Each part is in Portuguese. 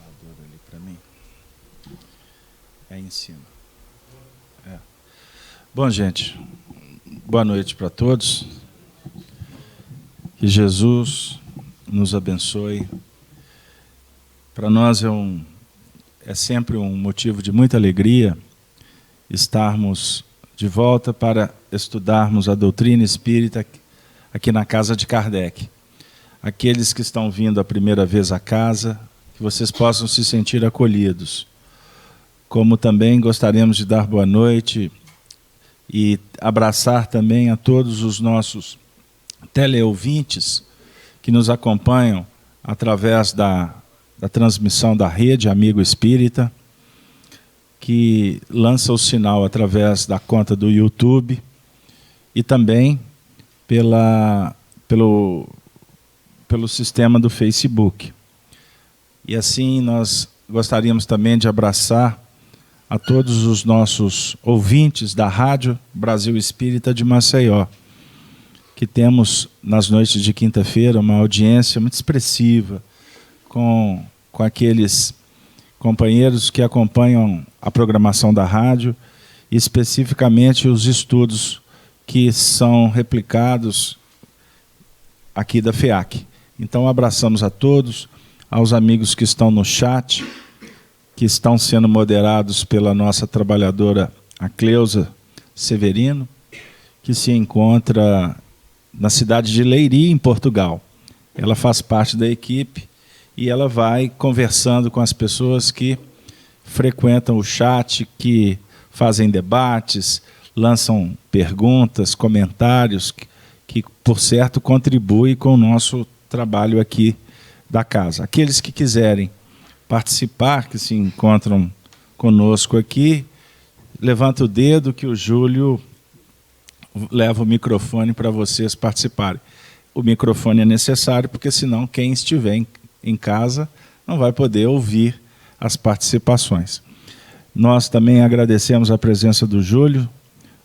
ventilador ali para mim. É aí em cima. É. Bom, gente, boa noite para todos. Que Jesus nos abençoe. Para nós é sempre um motivo de muita alegria estarmos de volta para estudarmos a doutrina espírita aqui na casa de Kardec. Aqueles que estão vindo a primeira vez à casa, que vocês possam se sentir acolhidos. Como também gostaríamos de dar boa noite e abraçar também a todos os nossos teleouvintes que nos acompanham através da transmissão da rede Amigo Espírita, que lança o sinal através da conta do YouTube e também pelo sistema do Facebook. E assim nós gostaríamos também de abraçar a todos os nossos ouvintes da Rádio Brasil Espírita de Maceió, que temos nas noites de quinta-feira uma audiência muito expressiva com aqueles companheiros que acompanham a programação da rádio e especificamente os estudos que são replicados aqui da FEAC. Então abraçamos a todos, aos amigos que estão no chat, que estão sendo moderados pela nossa trabalhadora, a Cleusa Severino, que se encontra na cidade de Leiria, em Portugal. Ela faz parte da equipe e ela vai conversando com as pessoas que frequentam o chat, que fazem debates, lançam perguntas, comentários, que por certo, contribuem com o nosso trabalho aqui da casa. Aqueles que quiserem participar, que se encontram conosco aqui, levanta o dedo que o Júlio leva o microfone para vocês participarem. O microfone é necessário, porque senão quem estiver em casa não vai poder ouvir as participações. Nós também agradecemos a presença do Júlio.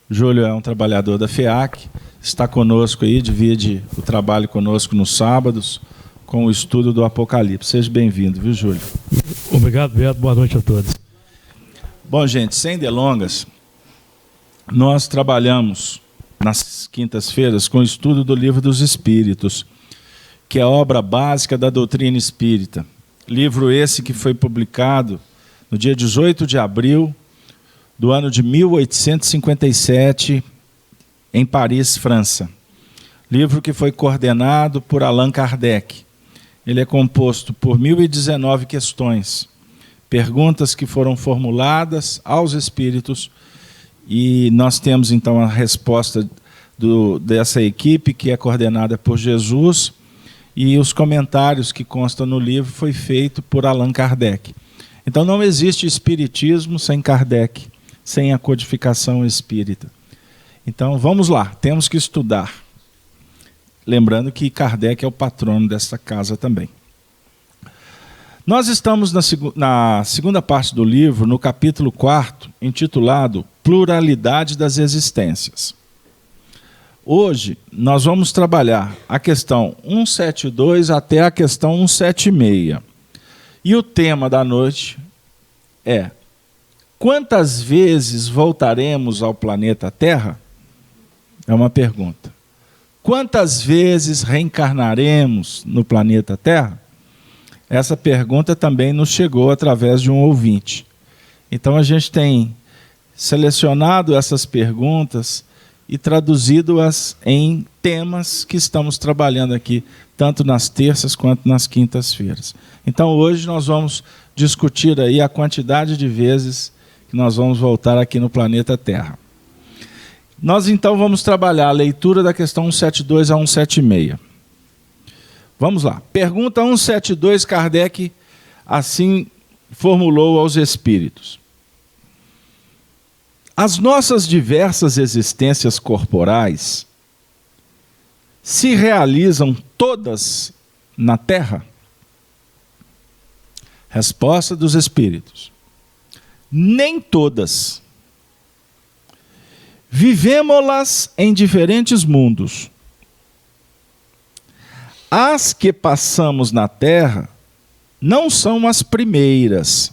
Júlio é um trabalhador da FEAC, está conosco aí, divide o trabalho conosco nos sábados, com o estudo do Apocalipse. Seja bem-vindo, viu, Júlio? Obrigado, Beto. Boa noite a todos. Bom, gente, sem delongas, nós trabalhamos nas quintas-feiras com o estudo do Livro dos Espíritos, que é a obra básica da doutrina espírita. Livro esse que foi publicado no dia 18 de abril do ano de 1857, em Paris, França. Livro que foi coordenado por Allan Kardec. Ele é composto por 1019 questões, perguntas que foram formuladas aos espíritos, e nós temos então a resposta dessa equipe, que é coordenada por Jesus, e os comentários que constam no livro foi feito por Allan Kardec. Então não existe espiritismo sem Kardec, sem a codificação espírita. Então vamos lá, temos que estudar. Lembrando que Kardec é o patrono desta casa também. Nós estamos na segunda parte do livro, no capítulo 4, intitulado Pluralidade das Existências. Hoje nós vamos trabalhar a questão 172 até a questão 176. E o tema da noite é: quantas vezes voltaremos ao planeta Terra? É uma pergunta. Quantas vezes reencarnaremos no planeta Terra? Essa pergunta também nos chegou através de um ouvinte. Então a gente tem selecionado essas perguntas e traduzido-as em temas que estamos trabalhando aqui, tanto nas terças quanto nas quintas-feiras. Então hoje nós vamos discutir aí a quantidade de vezes que nós vamos voltar aqui no planeta Terra. Nós então vamos trabalhar a leitura da questão 172 a 176. Vamos lá. Pergunta 172, Kardec assim formulou aos espíritos: as nossas diversas existências corporais se realizam todas na Terra? Resposta dos espíritos: nem todas. Vivemo-las em diferentes mundos. As que passamos na Terra não são as primeiras,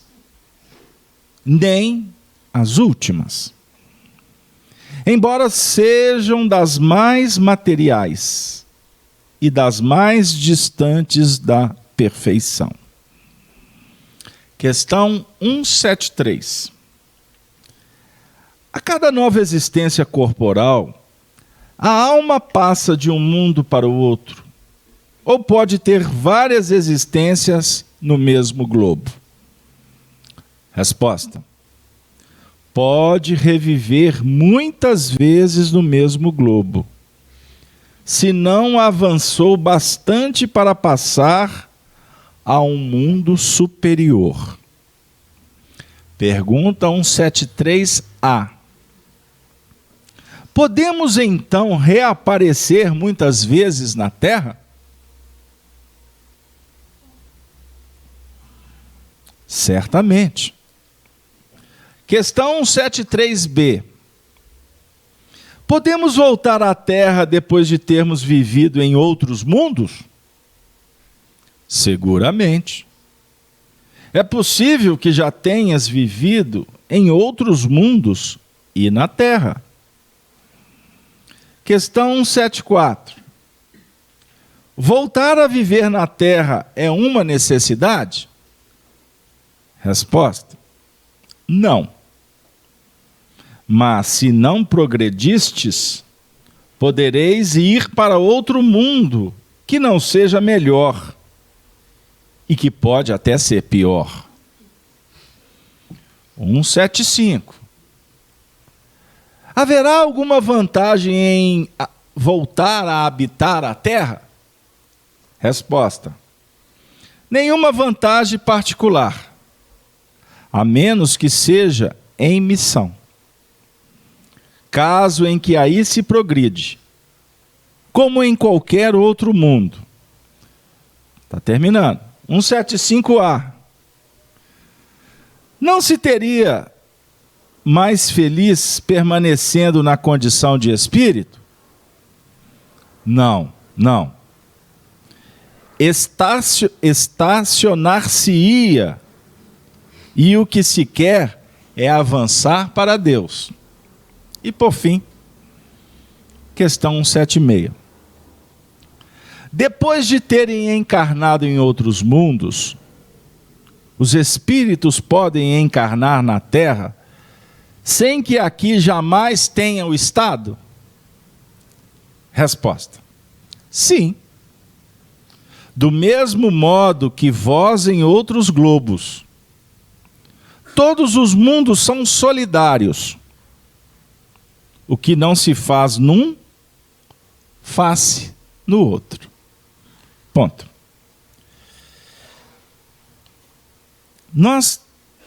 nem as últimas. Embora sejam das mais materiais e das mais distantes da perfeição. Questão 173. A cada nova existência corporal, a alma passa de um mundo para o outro, ou pode ter várias existências no mesmo globo? Resposta: pode reviver muitas vezes no mesmo globo, se não avançou bastante para passar a um mundo superior. Pergunta 173A. Podemos então reaparecer muitas vezes na Terra? Certamente. Questão 173B. Podemos voltar à Terra depois de termos vivido em outros mundos? Seguramente. É possível que já tenhas vivido em outros mundos e na Terra. Questão 174. Voltar a viver na Terra é uma necessidade? Resposta: não. Mas se não progredistes, podereis ir para outro mundo que não seja melhor e que pode até ser pior. 175. Haverá alguma vantagem em voltar a habitar a Terra? Resposta: nenhuma vantagem particular, a menos que seja em missão. Caso em que aí se progride, como em qualquer outro mundo. Está terminando. 175A. Não se teria mais feliz permanecendo na condição de espírito? Não. Estacionar-se-ia, e o que se quer é avançar para Deus. E por fim, questão 176. Depois de terem encarnado em outros mundos, os espíritos podem encarnar na Terra sem que aqui jamais tenham estado? Resposta: sim. Do mesmo modo que vós em outros globos. Todos os mundos são solidários. O que não se faz num, faz no outro. Ponto. Nós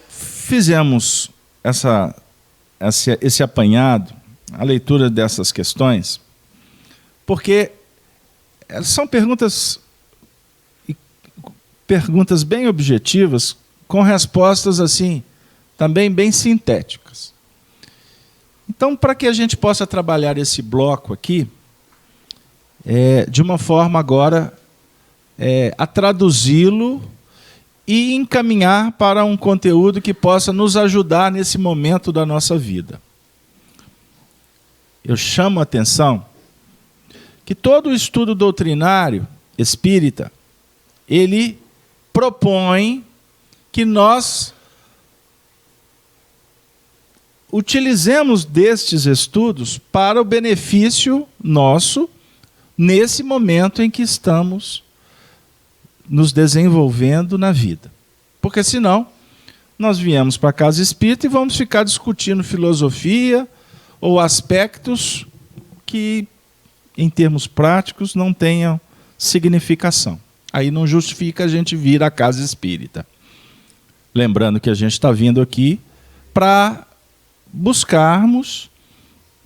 fizemos esse apanhado, a leitura dessas questões, porque são perguntas bem objetivas, com respostas assim, também bem sintéticas. Então, para que a gente possa trabalhar esse bloco aqui, de uma forma agora a traduzi-lo e encaminhar para um conteúdo que possa nos ajudar nesse momento da nossa vida. Eu chamo a atenção que todo o estudo doutrinário espírita, ele propõe que nós utilizemos destes estudos para o benefício nosso nesse momento em que estamos nos desenvolvendo na vida. Porque senão, nós viemos para a casa espírita e vamos ficar discutindo filosofia ou aspectos que, em termos práticos, não tenham significação. Aí não justifica a gente vir à casa espírita. Lembrando que a gente está vindo aqui para buscarmos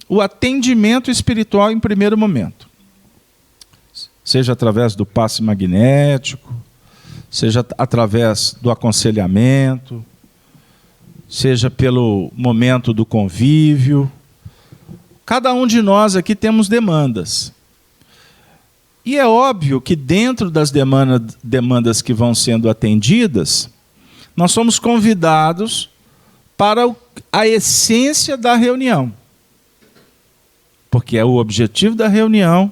o atendimento espiritual em primeiro momento. Seja através do passe magnético, seja através do aconselhamento, seja pelo momento do convívio. Cada um de nós aqui temos demandas. E é óbvio que dentro das demandas que vão sendo atendidas, nós somos convidados para a essência da reunião. Porque o objetivo da reunião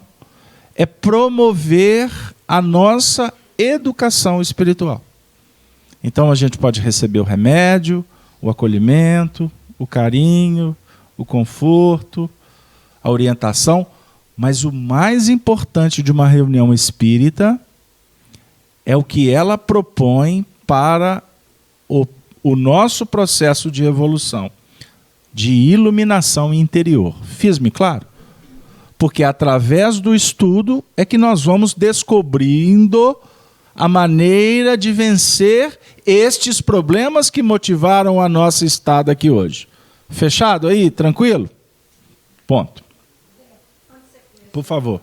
é promover a nossa educação espiritual. Então a gente pode receber o remédio, o acolhimento, o carinho, o conforto, a orientação, mas o mais importante de uma reunião espírita é o que ela propõe para o nosso processo de evolução, de iluminação interior. Fiz-me claro? Porque através do estudo é que nós vamos descobrindo a maneira de vencer estes problemas que motivaram a nossa estada aqui hoje. Fechado aí? Tranquilo? Ponto. Por favor.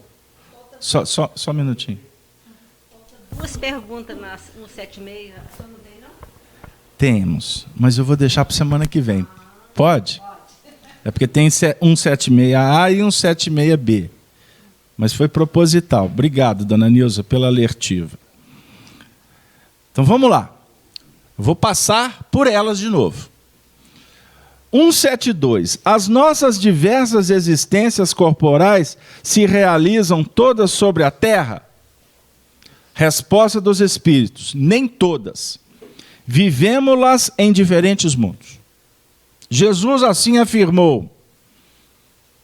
Só um minutinho. Duas perguntas no 76. Temos, mas eu vou deixar para semana que vem. Pode? É porque tem um 76A e um 76B. Mas foi proposital. Obrigado, dona Nilza, pela alertiva. Então vamos lá. Vou passar por elas de novo. 172. As nossas diversas existências corporais se realizam todas sobre a Terra? Resposta dos Espíritos: nem todas. Vivemos-las em diferentes mundos. Jesus assim afirmou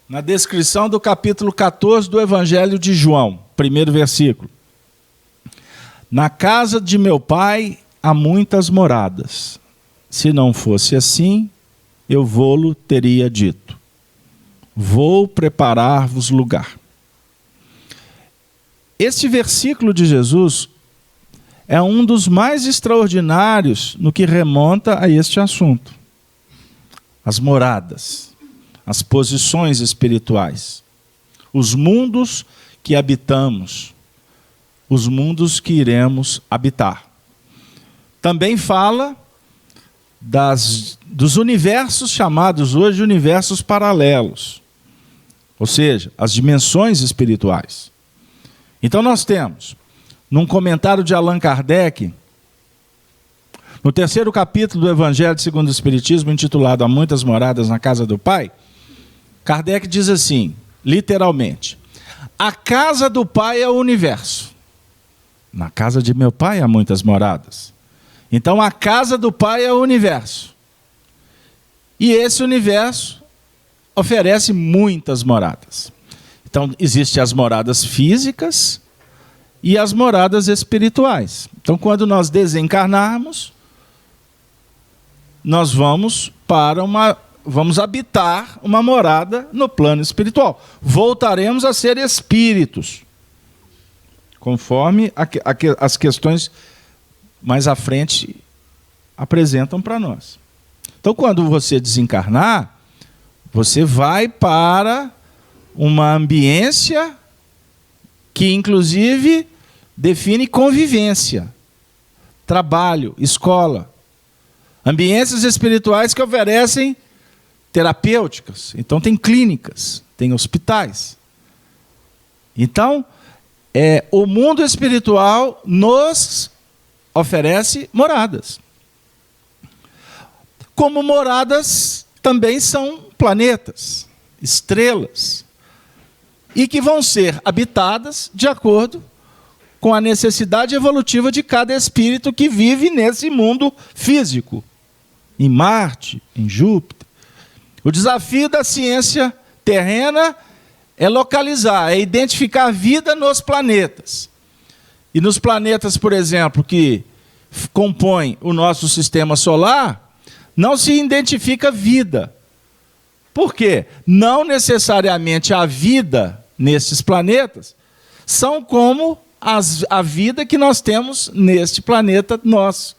na descrição do capítulo 14 do Evangelho de João, primeiro versículo. Na casa de meu Pai há muitas moradas. Se não fosse assim, eu vô-lo teria dito. Vou preparar-vos lugar. Este versículo de Jesus é um dos mais extraordinários no que remonta a este assunto. As moradas, as posições espirituais, os mundos que habitamos, os mundos que iremos habitar. Também fala dos universos chamados hoje de universos paralelos, ou seja, as dimensões espirituais. Então nós temos, num comentário de Allan Kardec, no terceiro capítulo do Evangelho segundo o Espiritismo, intitulado Há Muitas Moradas na Casa do Pai, Kardec diz assim, literalmente: a casa do Pai é o universo. Na casa de meu Pai há muitas moradas. Então a casa do Pai é o universo. E esse universo oferece muitas moradas. Então existem as moradas físicas e as moradas espirituais. Então quando nós desencarnarmos, nós vamos habitar uma morada no plano espiritual. Voltaremos a ser espíritos, conforme as questões mais à frente apresentam para nós. Então, quando você desencarnar, você vai para uma ambiência que, inclusive, define convivência, trabalho, escola. Ambiências espirituais que oferecem terapêuticas. Então, tem clínicas, tem hospitais. Então, o mundo espiritual nos oferece moradas. Como moradas também são planetas, estrelas, e que vão ser habitadas de acordo com a necessidade evolutiva de cada espírito que vive nesse mundo físico, em Marte, em Júpiter. O desafio da ciência terrena é localizar, é identificar a vida nos planetas. E nos planetas, por exemplo, que compõem o nosso sistema solar, não se identifica vida. Por quê? Não necessariamente a vida nesses planetas são como a vida que nós temos neste planeta nosso,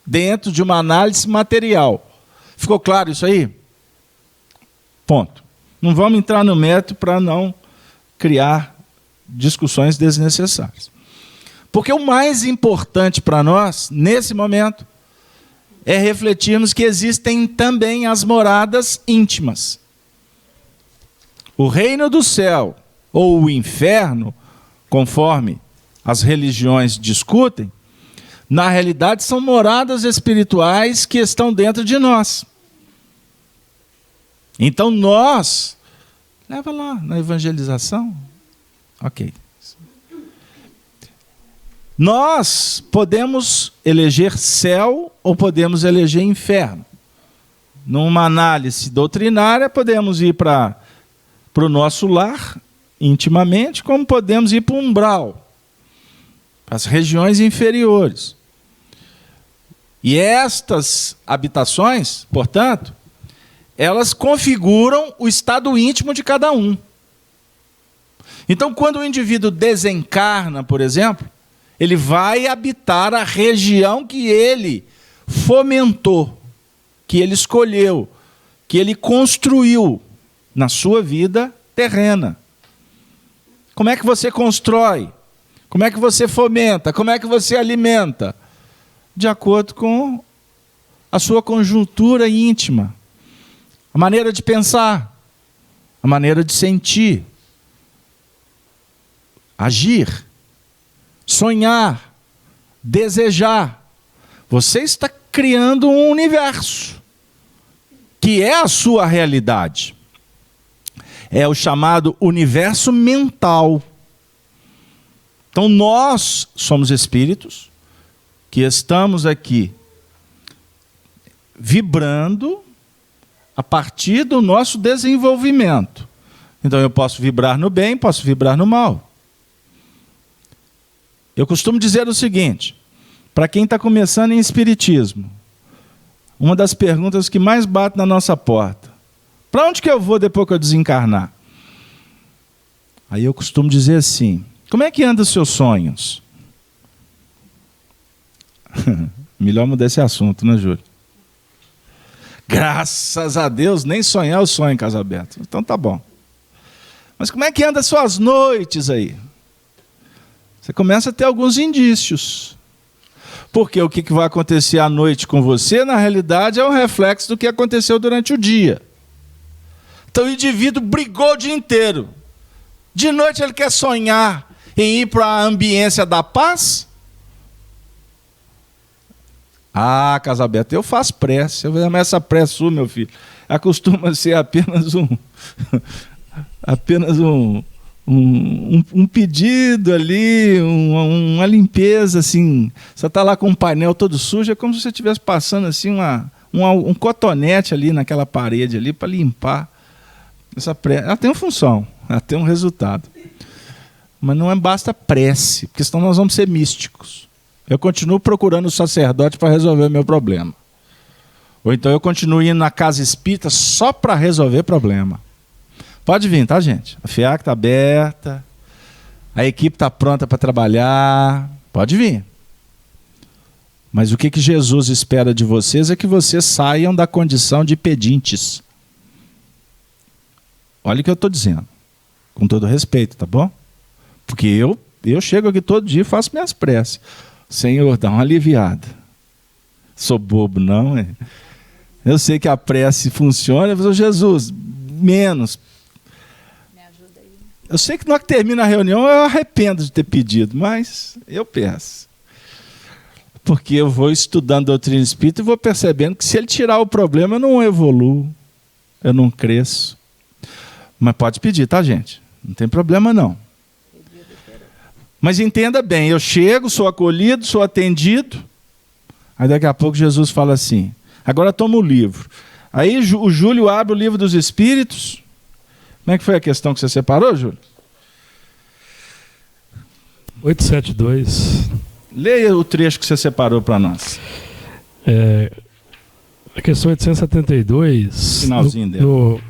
dentro de uma análise material. Ficou claro isso aí? Ponto. Não vamos entrar no mérito para não criar discussões desnecessárias. Porque o mais importante para nós, nesse momento, é refletirmos que existem também as moradas íntimas. O reino do céu ou o inferno, conforme as religiões discutem, na realidade são moradas espirituais que estão dentro de nós. Então nós, leva lá na evangelização, ok. Nós podemos eleger céu ou podemos eleger inferno. Numa análise doutrinária, podemos ir para o nosso lar, intimamente, como podemos ir para o umbral, para as regiões inferiores. E estas habitações, portanto, elas configuram o estado íntimo de cada um. Então, quando o indivíduo desencarna, por exemplo, ele vai habitar a região que ele fomentou, que ele escolheu, que ele construiu na sua vida terrena. Como é que você constrói? Como é que você fomenta? Como é que você alimenta? De acordo com a sua conjuntura íntima, a maneira de pensar, a maneira de sentir, agir, sonhar, desejar. Você está criando um universo, que é a sua realidade. É o chamado universo mental. Então nós somos espíritos que estamos aqui vibrando a partir do nosso desenvolvimento. Então eu posso vibrar no bem, posso vibrar no mal. Eu costumo dizer o seguinte, para quem está começando em espiritismo, uma das perguntas que mais bate na nossa porta: para onde que eu vou depois que eu desencarnar? Aí eu costumo dizer assim: como é que andam os seus sonhos? Melhor mudar esse assunto, né, Júlio? Graças a Deus, nem sonhar eu sonho, Casaberto. Então tá bom. Mas como é que andam as suas noites aí? Você começa a ter alguns indícios. Porque o que vai acontecer à noite com você, na realidade, é um reflexo do que aconteceu durante o dia. Então o indivíduo brigou o dia inteiro. De noite ele quer sonhar em ir para a ambiência da paz? Ah, Casaberto, eu faço prece. Mas essa prece sua, meu filho, costuma ser apenas um pedido ali, uma limpeza, assim. Você está lá com um painel todo sujo, é como se você estivesse passando assim, um cotonete ali naquela parede ali para limpar. Essa prece, ela tem uma função, ela tem um resultado. Mas não basta prece, porque senão nós vamos ser místicos. Eu continuo procurando o sacerdote para resolver o meu problema. Ou então eu continuo indo na casa espírita só para resolver problema. Pode vir, tá, gente? A FIAC está aberta, a equipe está pronta para trabalhar. Pode vir. Mas o que Jesus espera de vocês é que vocês saiam da condição de pedintes. Olha o que eu estou dizendo. Com todo respeito, tá bom? Porque eu chego aqui todo dia e faço minhas preces. Senhor, dá uma aliviada. Sou bobo, não é? Eu sei que a prece funciona. Eu falo: Jesus, menos. Me ajuda aí. Eu sei que na hora que termina a reunião eu arrependo de ter pedido, mas eu peço. Porque eu vou estudando doutrina espírita e vou percebendo que se ele tirar o problema eu não evoluo, eu não cresço. Mas pode pedir, tá, gente? Não tem problema, não. Mas entenda bem, eu chego, sou acolhido, sou atendido. Aí daqui a pouco Jesus fala assim: agora toma o livro. Aí o Júlio abre o livro dos Espíritos. Como é que foi a questão que você separou, Júlio? 872. Leia o trecho que você separou para nós. A questão 872. Finalzinho dela. No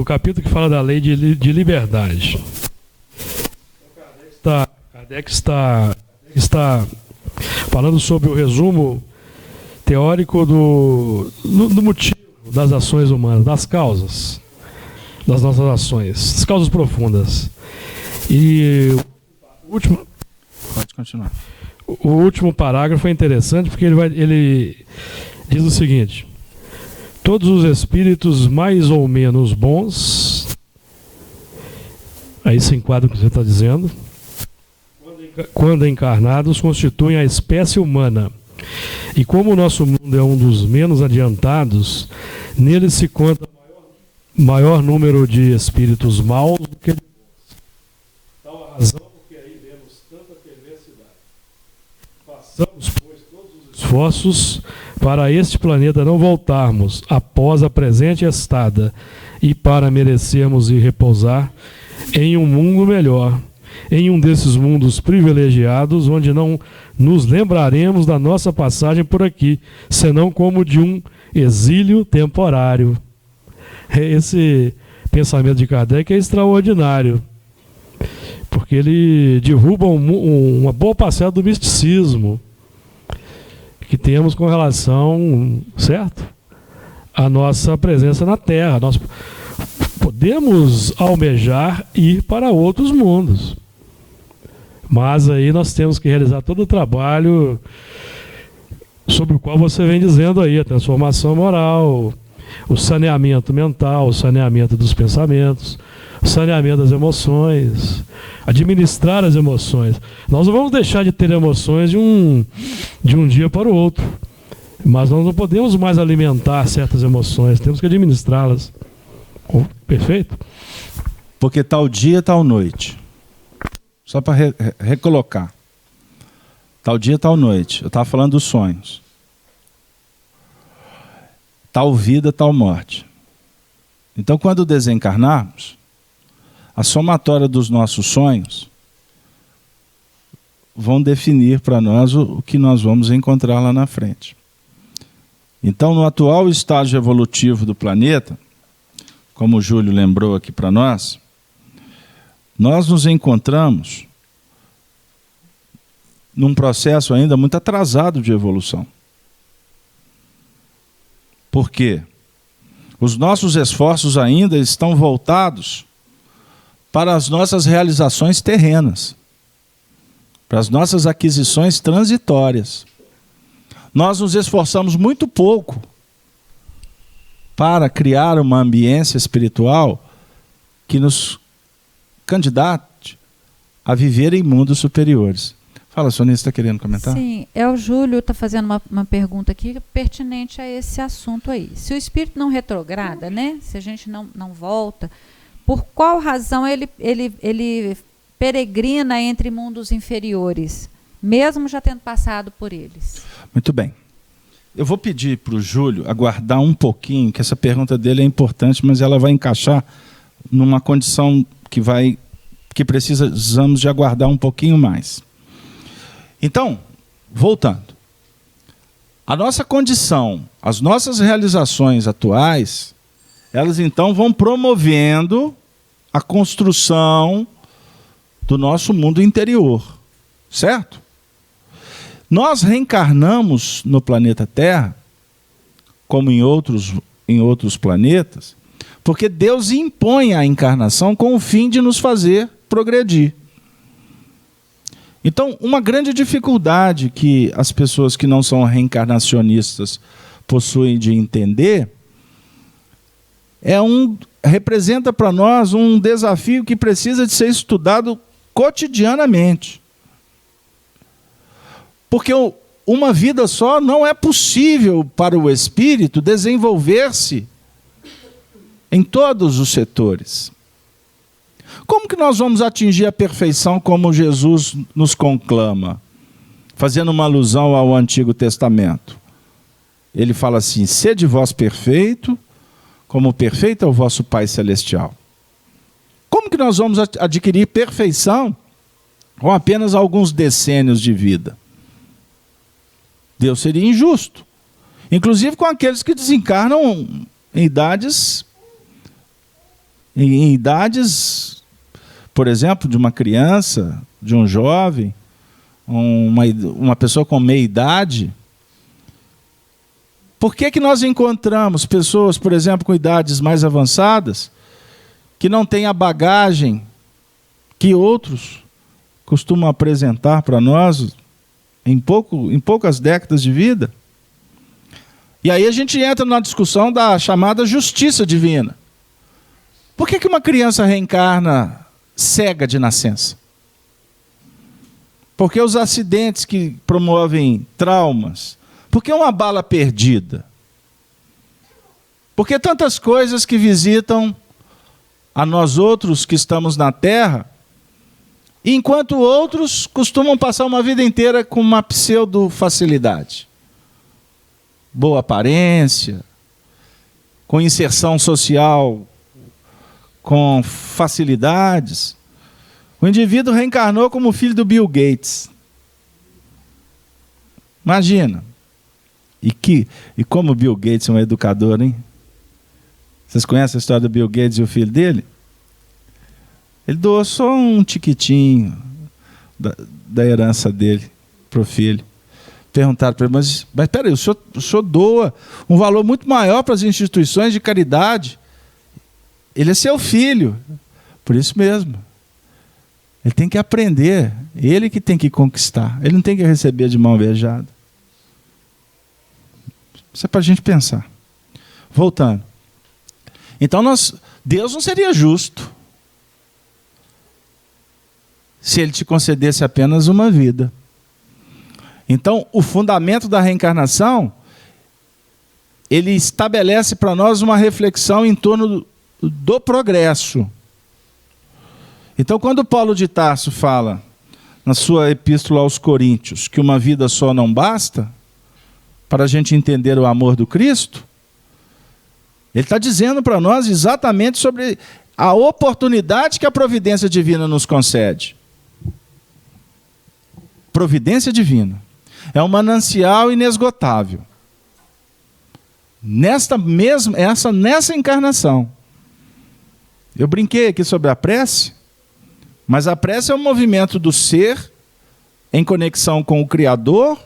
capítulo que fala da lei de liberdade. Kardec está falando sobre o resumo teórico do motivo das ações humanas, das causas das nossas ações, das causas profundas. E o último... Pode continuar. O último parágrafo é interessante porque ele diz o seguinte: todos os espíritos mais ou menos bons Aí se enquadra o que você está dizendo. Quando encarnados, constituem a espécie humana. E como o nosso mundo é um dos menos adiantados, nele se conta maior número de espíritos maus do que de bons. Tal a razão porque aí vemos tanta perversidade. Façamos, pois, todos os esforços para este planeta não voltarmos após a presente estada e para merecermos ir repousar em um mundo melhor, em um desses mundos privilegiados, onde não nos lembraremos da nossa passagem por aqui, senão como de um exílio temporário. Esse pensamento de Kardec é extraordinário, porque ele derruba uma boa parcela do misticismo que temos com relação, certo? A nossa presença na Terra. Nós podemos almejar ir para outros mundos, mas aí nós temos que realizar todo o trabalho sobre o qual você vem dizendo aí, a transformação moral, o saneamento mental, o saneamento dos pensamentos, o saneamento das emoções, administrar as emoções. Nós não vamos deixar de ter emoções de um dia para o outro, mas nós não podemos mais alimentar certas emoções, temos que administrá-las. Perfeito? Porque tal dia, tal noite. Só para recolocar. Tal dia, tal noite. Eu estava falando dos sonhos. Tal vida, tal morte. Então, quando desencarnarmos, a somatória dos nossos sonhos vão definir para nós o que nós vamos encontrar lá na frente. Então, no atual estágio evolutivo do planeta, como o Júlio lembrou aqui para nós nos encontramos num processo ainda muito atrasado de evolução. Por quê? Os nossos esforços ainda estão voltados para as nossas realizações terrenas, para as nossas aquisições transitórias. Nós nos esforçamos muito pouco para criar uma ambiência espiritual que nos candidate a viver em mundos superiores. Fala, Sonia, você está querendo comentar? Sim, o Júlio está fazendo uma pergunta aqui pertinente a esse assunto aí. Se o espírito não retrograda, né? Se a gente não volta, por qual razão ele peregrina entre mundos inferiores, mesmo já tendo passado por eles? Muito bem. Eu vou pedir para o Júlio aguardar um pouquinho, que essa pergunta dele é importante, mas ela vai encaixar numa condição que precisamos de aguardar um pouquinho mais. Então, voltando. A nossa condição, as nossas realizações atuais, elas então vão promovendo a construção do nosso mundo interior, certo? Nós reencarnamos no planeta Terra, como em outros planetas, porque Deus impõe a encarnação com o fim de nos fazer progredir. Então, uma grande dificuldade que as pessoas que não são reencarnacionistas possuem de entender representa para nós um desafio que precisa de ser estudado cotidianamente. Porque uma vida só não é possível para o espírito desenvolver-se em todos os setores. Como que nós vamos atingir a perfeição como Jesus nos conclama? Fazendo uma alusão ao Antigo Testamento. Ele fala assim: sede vós perfeito, como perfeito é o vosso Pai Celestial. Como que nós vamos adquirir perfeição com apenas alguns decênios de vida? Deus seria injusto. Inclusive com aqueles que desencarnam em idades, por exemplo, de uma criança, de um jovem, uma pessoa com meia idade. Por que nós encontramos pessoas, por exemplo, com idades mais avançadas, que não têm a bagagem que outros costumam apresentar para nós em poucas décadas de vida? E aí a gente entra na discussão da chamada justiça divina. Por que uma criança reencarna cega de nascença. Por que os acidentes que promovem traumas? Por que uma bala perdida? Por que tantas coisas que visitam a nós outros que estamos na terra, enquanto outros costumam passar uma vida inteira com uma pseudo-facilidade? Boa aparência, com inserção social, com facilidades. O indivíduo reencarnou como filho do Bill Gates. Imagina. E como o Bill Gates é um educador, hein? Vocês conhecem a história do Bill Gates e o filho dele? Ele doou só um tiquitinho da herança dele para o filho. Perguntaram para ele, mas peraí, o senhor doa um valor muito maior para as instituições de caridade. Ele é seu filho. Por isso mesmo. Ele tem que aprender. Ele que tem que conquistar. Ele não tem que receber de mão beijada. Isso é para a gente pensar. Voltando. Então, Deus não seria justo se Ele te concedesse apenas uma vida. Então, o fundamento da reencarnação, ele estabelece para nós uma reflexão em torno do progresso. Então, quando Paulo de Tarso fala, na sua epístola aos Coríntios, que uma vida só não basta, para a gente entender o amor do Cristo, ele está dizendo para nós exatamente sobre a oportunidade que a providência divina nos concede. Providência divina. É um manancial inesgotável. Nessa encarnação. Eu brinquei aqui sobre a prece, mas a prece é um movimento do ser em conexão com o Criador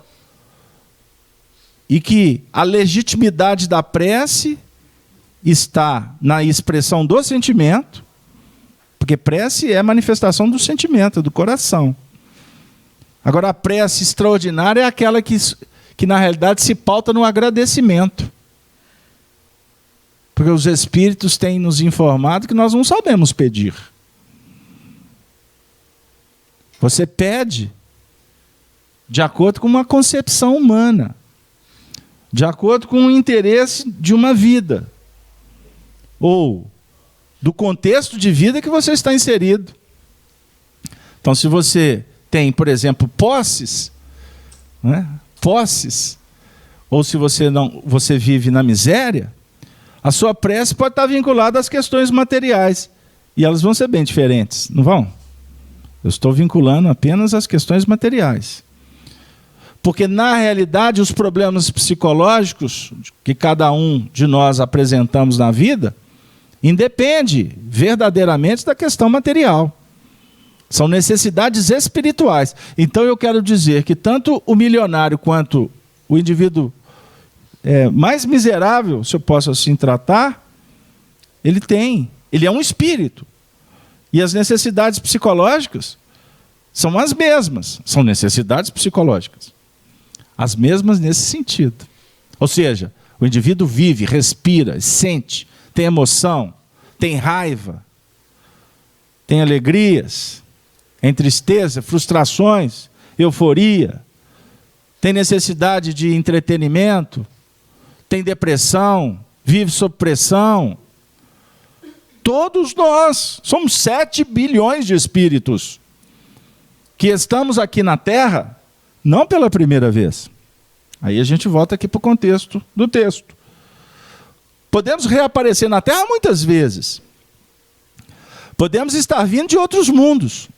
e que a legitimidade da prece está na expressão do sentimento, porque prece é manifestação do sentimento, do coração. Agora, a prece extraordinária é aquela que na realidade se pauta no agradecimento. Porque os Espíritos têm nos informado que nós não sabemos pedir. Você pede de acordo com uma concepção humana, de acordo com o interesse de uma vida, ou do contexto de vida que você está inserido. Então, se você tem, por exemplo, posses, né? Posses, ou se você vive na miséria, a sua prece pode estar vinculada às questões materiais. E elas vão ser bem diferentes, não vão? Eu estou vinculando apenas às questões materiais. Porque, na realidade, os problemas psicológicos que cada um de nós apresentamos na vida independe verdadeiramente da questão material. São necessidades espirituais. Então eu quero dizer que tanto o milionário quanto o indivíduo mais miserável, se eu posso assim tratar, ele é um espírito. E as necessidades psicológicas são as mesmas. São necessidades psicológicas. As mesmas nesse sentido. Ou seja, o indivíduo vive, respira, sente, tem emoção, tem raiva, tem alegrias, tem tristeza, frustrações, euforia, tem necessidade de entretenimento, tem depressão, vive sob pressão. Todos nós, somos 7 bilhões de espíritos, que estamos aqui na Terra, não pela primeira vez. Aí a gente volta aqui para o contexto do texto. Podemos reaparecer na Terra muitas vezes. Podemos estar vindo de outros mundos.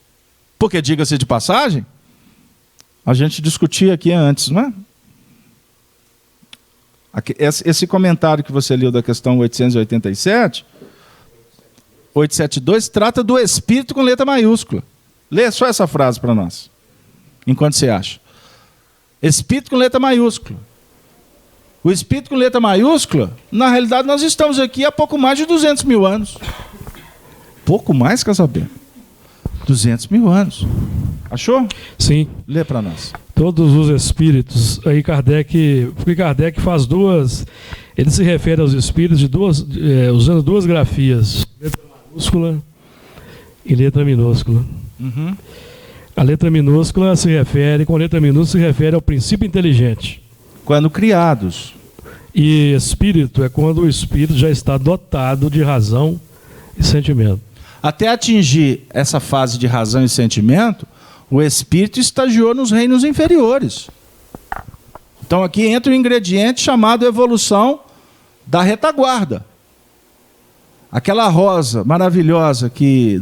Porque, diga-se de passagem, a gente discutia aqui antes, não é? Esse comentário que você leu da questão 887, 872, trata do espírito com letra maiúscula. Lê só essa frase para nós, enquanto você acha. Espírito com letra maiúscula. O espírito com letra maiúscula, na realidade, nós estamos aqui há pouco mais de 200 mil anos. Pouco mais, Casalbeno? 200 mil anos. Achou? Sim. Lê para nós. Todos os espíritos. Aí Kardec faz duas. Ele se refere aos espíritos usando duas grafias, letra maiúscula em letra minúscula. Uhum. A letra minúscula com letra minúscula se refere ao princípio inteligente. Quando criados. E espírito é quando o espírito já está dotado de razão e sentimento. Até atingir essa fase de razão e sentimento, o espírito estagiou nos reinos inferiores. Então aqui entra o ingrediente chamado evolução da retaguarda. Aquela rosa maravilhosa que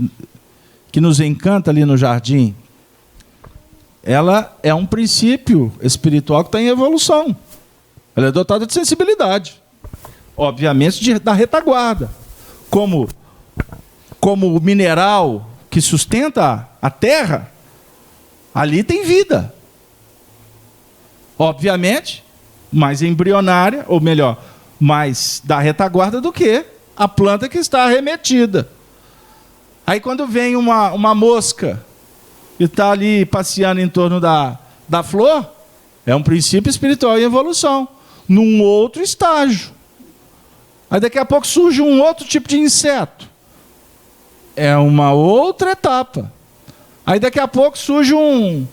nos encanta ali no jardim, ela é um princípio espiritual que está em evolução. Ela é dotada de sensibilidade. Obviamente da retaguarda. Como o mineral que sustenta a terra, ali tem vida. Obviamente, mais embrionária, ou melhor, mais da retaguarda do que a planta que está arremetida. Aí quando vem uma mosca que está ali passeando em torno da flor, é um princípio espiritual em evolução, num outro estágio. Aí daqui a pouco surge um outro tipo de inseto. É uma outra etapa. Aí daqui a pouco surge um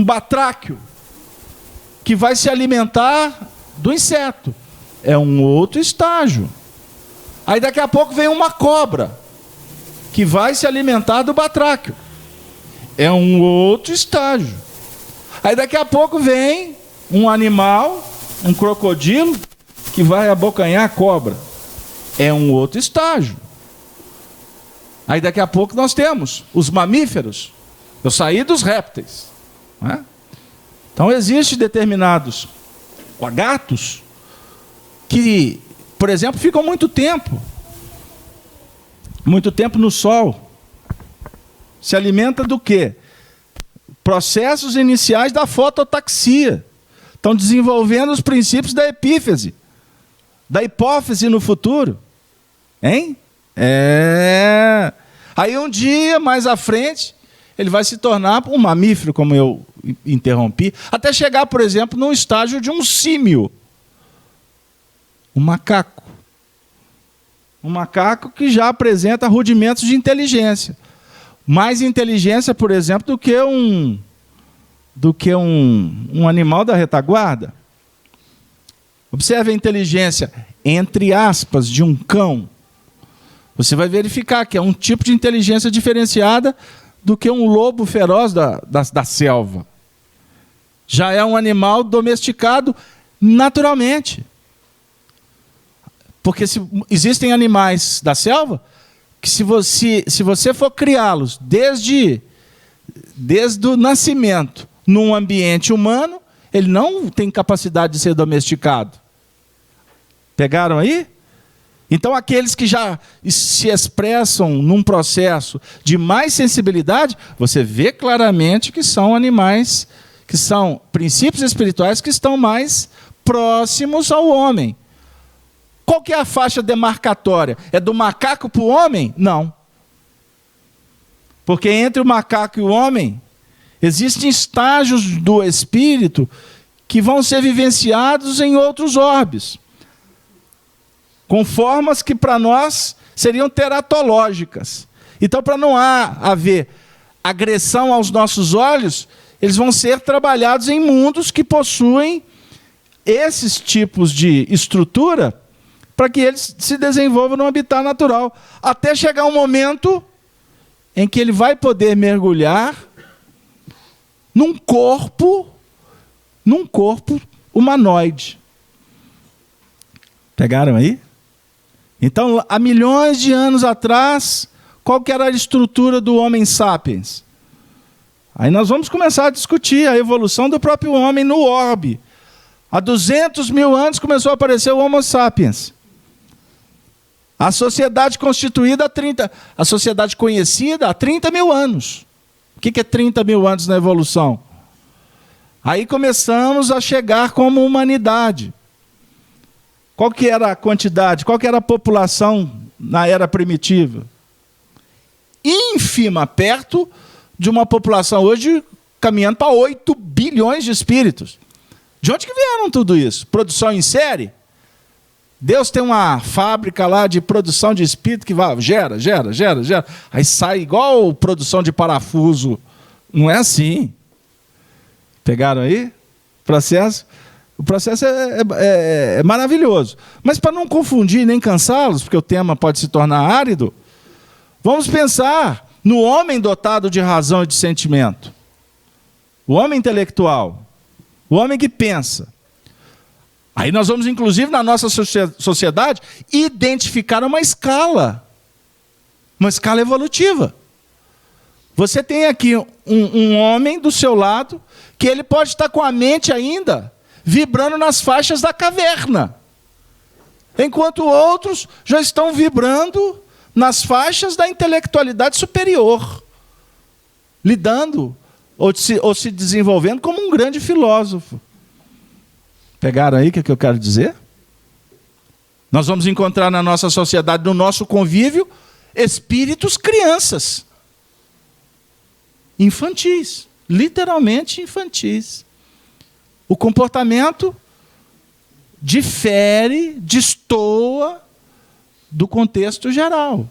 batráquio que vai se alimentar do inseto. É um outro estágio. Aí daqui a pouco vem uma cobra que vai se alimentar do batráquio. É um outro estágio. Aí daqui a pouco vem um animal, um crocodilo, que vai abocanhar a cobra. É um outro estágio. Aí daqui a pouco nós temos os mamíferos. Eu saí dos répteis, né? Então existem determinados lagartos que, por exemplo, ficam muito tempo no sol. Se alimenta do quê? Processos iniciais da fototaxia. Estão desenvolvendo os princípios da epífise, da hipófise no futuro. Hein? Aí um dia, mais à frente, ele vai se tornar um mamífero, como eu interrompi, até chegar, por exemplo, num estágio de um símio. Um macaco. Um macaco que já apresenta rudimentos de inteligência. Mais inteligência, por exemplo, do que um animal da retaguarda. Observe a inteligência, entre aspas, de um cão. Você vai verificar que é um tipo de inteligência diferenciada do que um lobo feroz da selva. Já é um animal domesticado naturalmente. Porque existem animais da selva que se você for criá-los desde o nascimento num ambiente humano, ele não tem capacidade de ser domesticado. Pegaram aí? Então, aqueles que já se expressam num processo de mais sensibilidade, você vê claramente que são animais, que são princípios espirituais que estão mais próximos ao homem. Qual que é a faixa demarcatória? É do macaco para o homem? Não. Porque entre o macaco e o homem, existem estágios do espírito que vão ser vivenciados em outros orbes, com formas que para nós seriam teratológicas. Então, para não haver agressão aos nossos olhos, eles vão ser trabalhados em mundos que possuem esses tipos de estrutura para que eles se desenvolvam no habitat natural, até chegar um momento em que ele vai poder mergulhar num corpo humanoide. Pegaram aí? Então, há milhões de anos atrás, qual que era a estrutura do Homo sapiens? Aí nós vamos começar a discutir a evolução do próprio homem no orbe. Há 200 mil anos começou a aparecer o Homo sapiens. A sociedade constituída a sociedade conhecida há 30 mil anos. O que é 30 mil anos na evolução? Aí começamos a chegar como humanidade. Qual que era a quantidade? Qual que era a população na era primitiva? Ínfima, perto de uma população hoje caminhando para 8 bilhões de espíritos. De onde que vieram tudo isso? Produção em série? Deus tem uma fábrica lá de produção de espírito que vai, gera. Aí sai igual produção de parafuso. Não é assim. Pegaram aí? O processo é maravilhoso. Mas para não confundir nem cansá-los, porque o tema pode se tornar árido, vamos pensar no homem dotado de razão e de sentimento. O homem intelectual. O homem que pensa. Aí nós vamos, inclusive, na nossa sociedade, identificar uma escala evolutiva. Você tem aqui um homem do seu lado, que ele pode estar com a mente ainda vibrando nas faixas da caverna, enquanto outros já estão vibrando nas faixas da intelectualidade superior, lidando ou se desenvolvendo como um grande filósofo. Pegaram aí o que eu quero dizer? Nós vamos encontrar na nossa sociedade, no nosso convívio, espíritos crianças. Infantis. Literalmente infantis. O comportamento difere, destoa do contexto geral.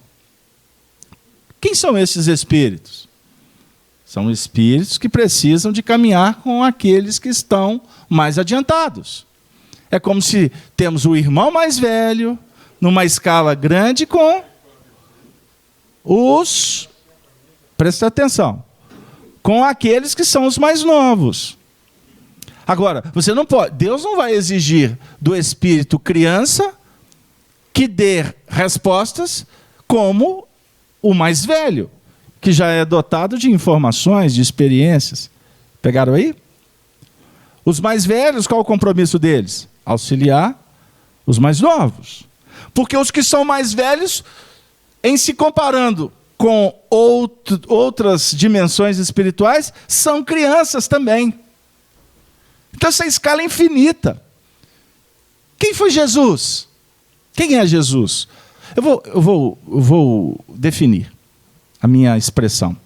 Quem são esses espíritos? São espíritos que precisam de caminhar com aqueles que estão mais adiantados. É como se temos o irmão mais velho, numa escala grande, com os... Presta atenção. Com aqueles que são os mais novos. Agora, você não pode... Deus não vai exigir do espírito criança que dê respostas como o mais velho, que já é dotado de informações, de experiências. Pegaram aí? Os mais velhos, qual o compromisso deles? Auxiliar os mais novos. Porque os que são mais velhos, em se comparando com outras dimensões espirituais, são crianças também. Então essa escala é infinita. Quem foi Jesus? Quem é Jesus? Eu vou definir a minha expressão.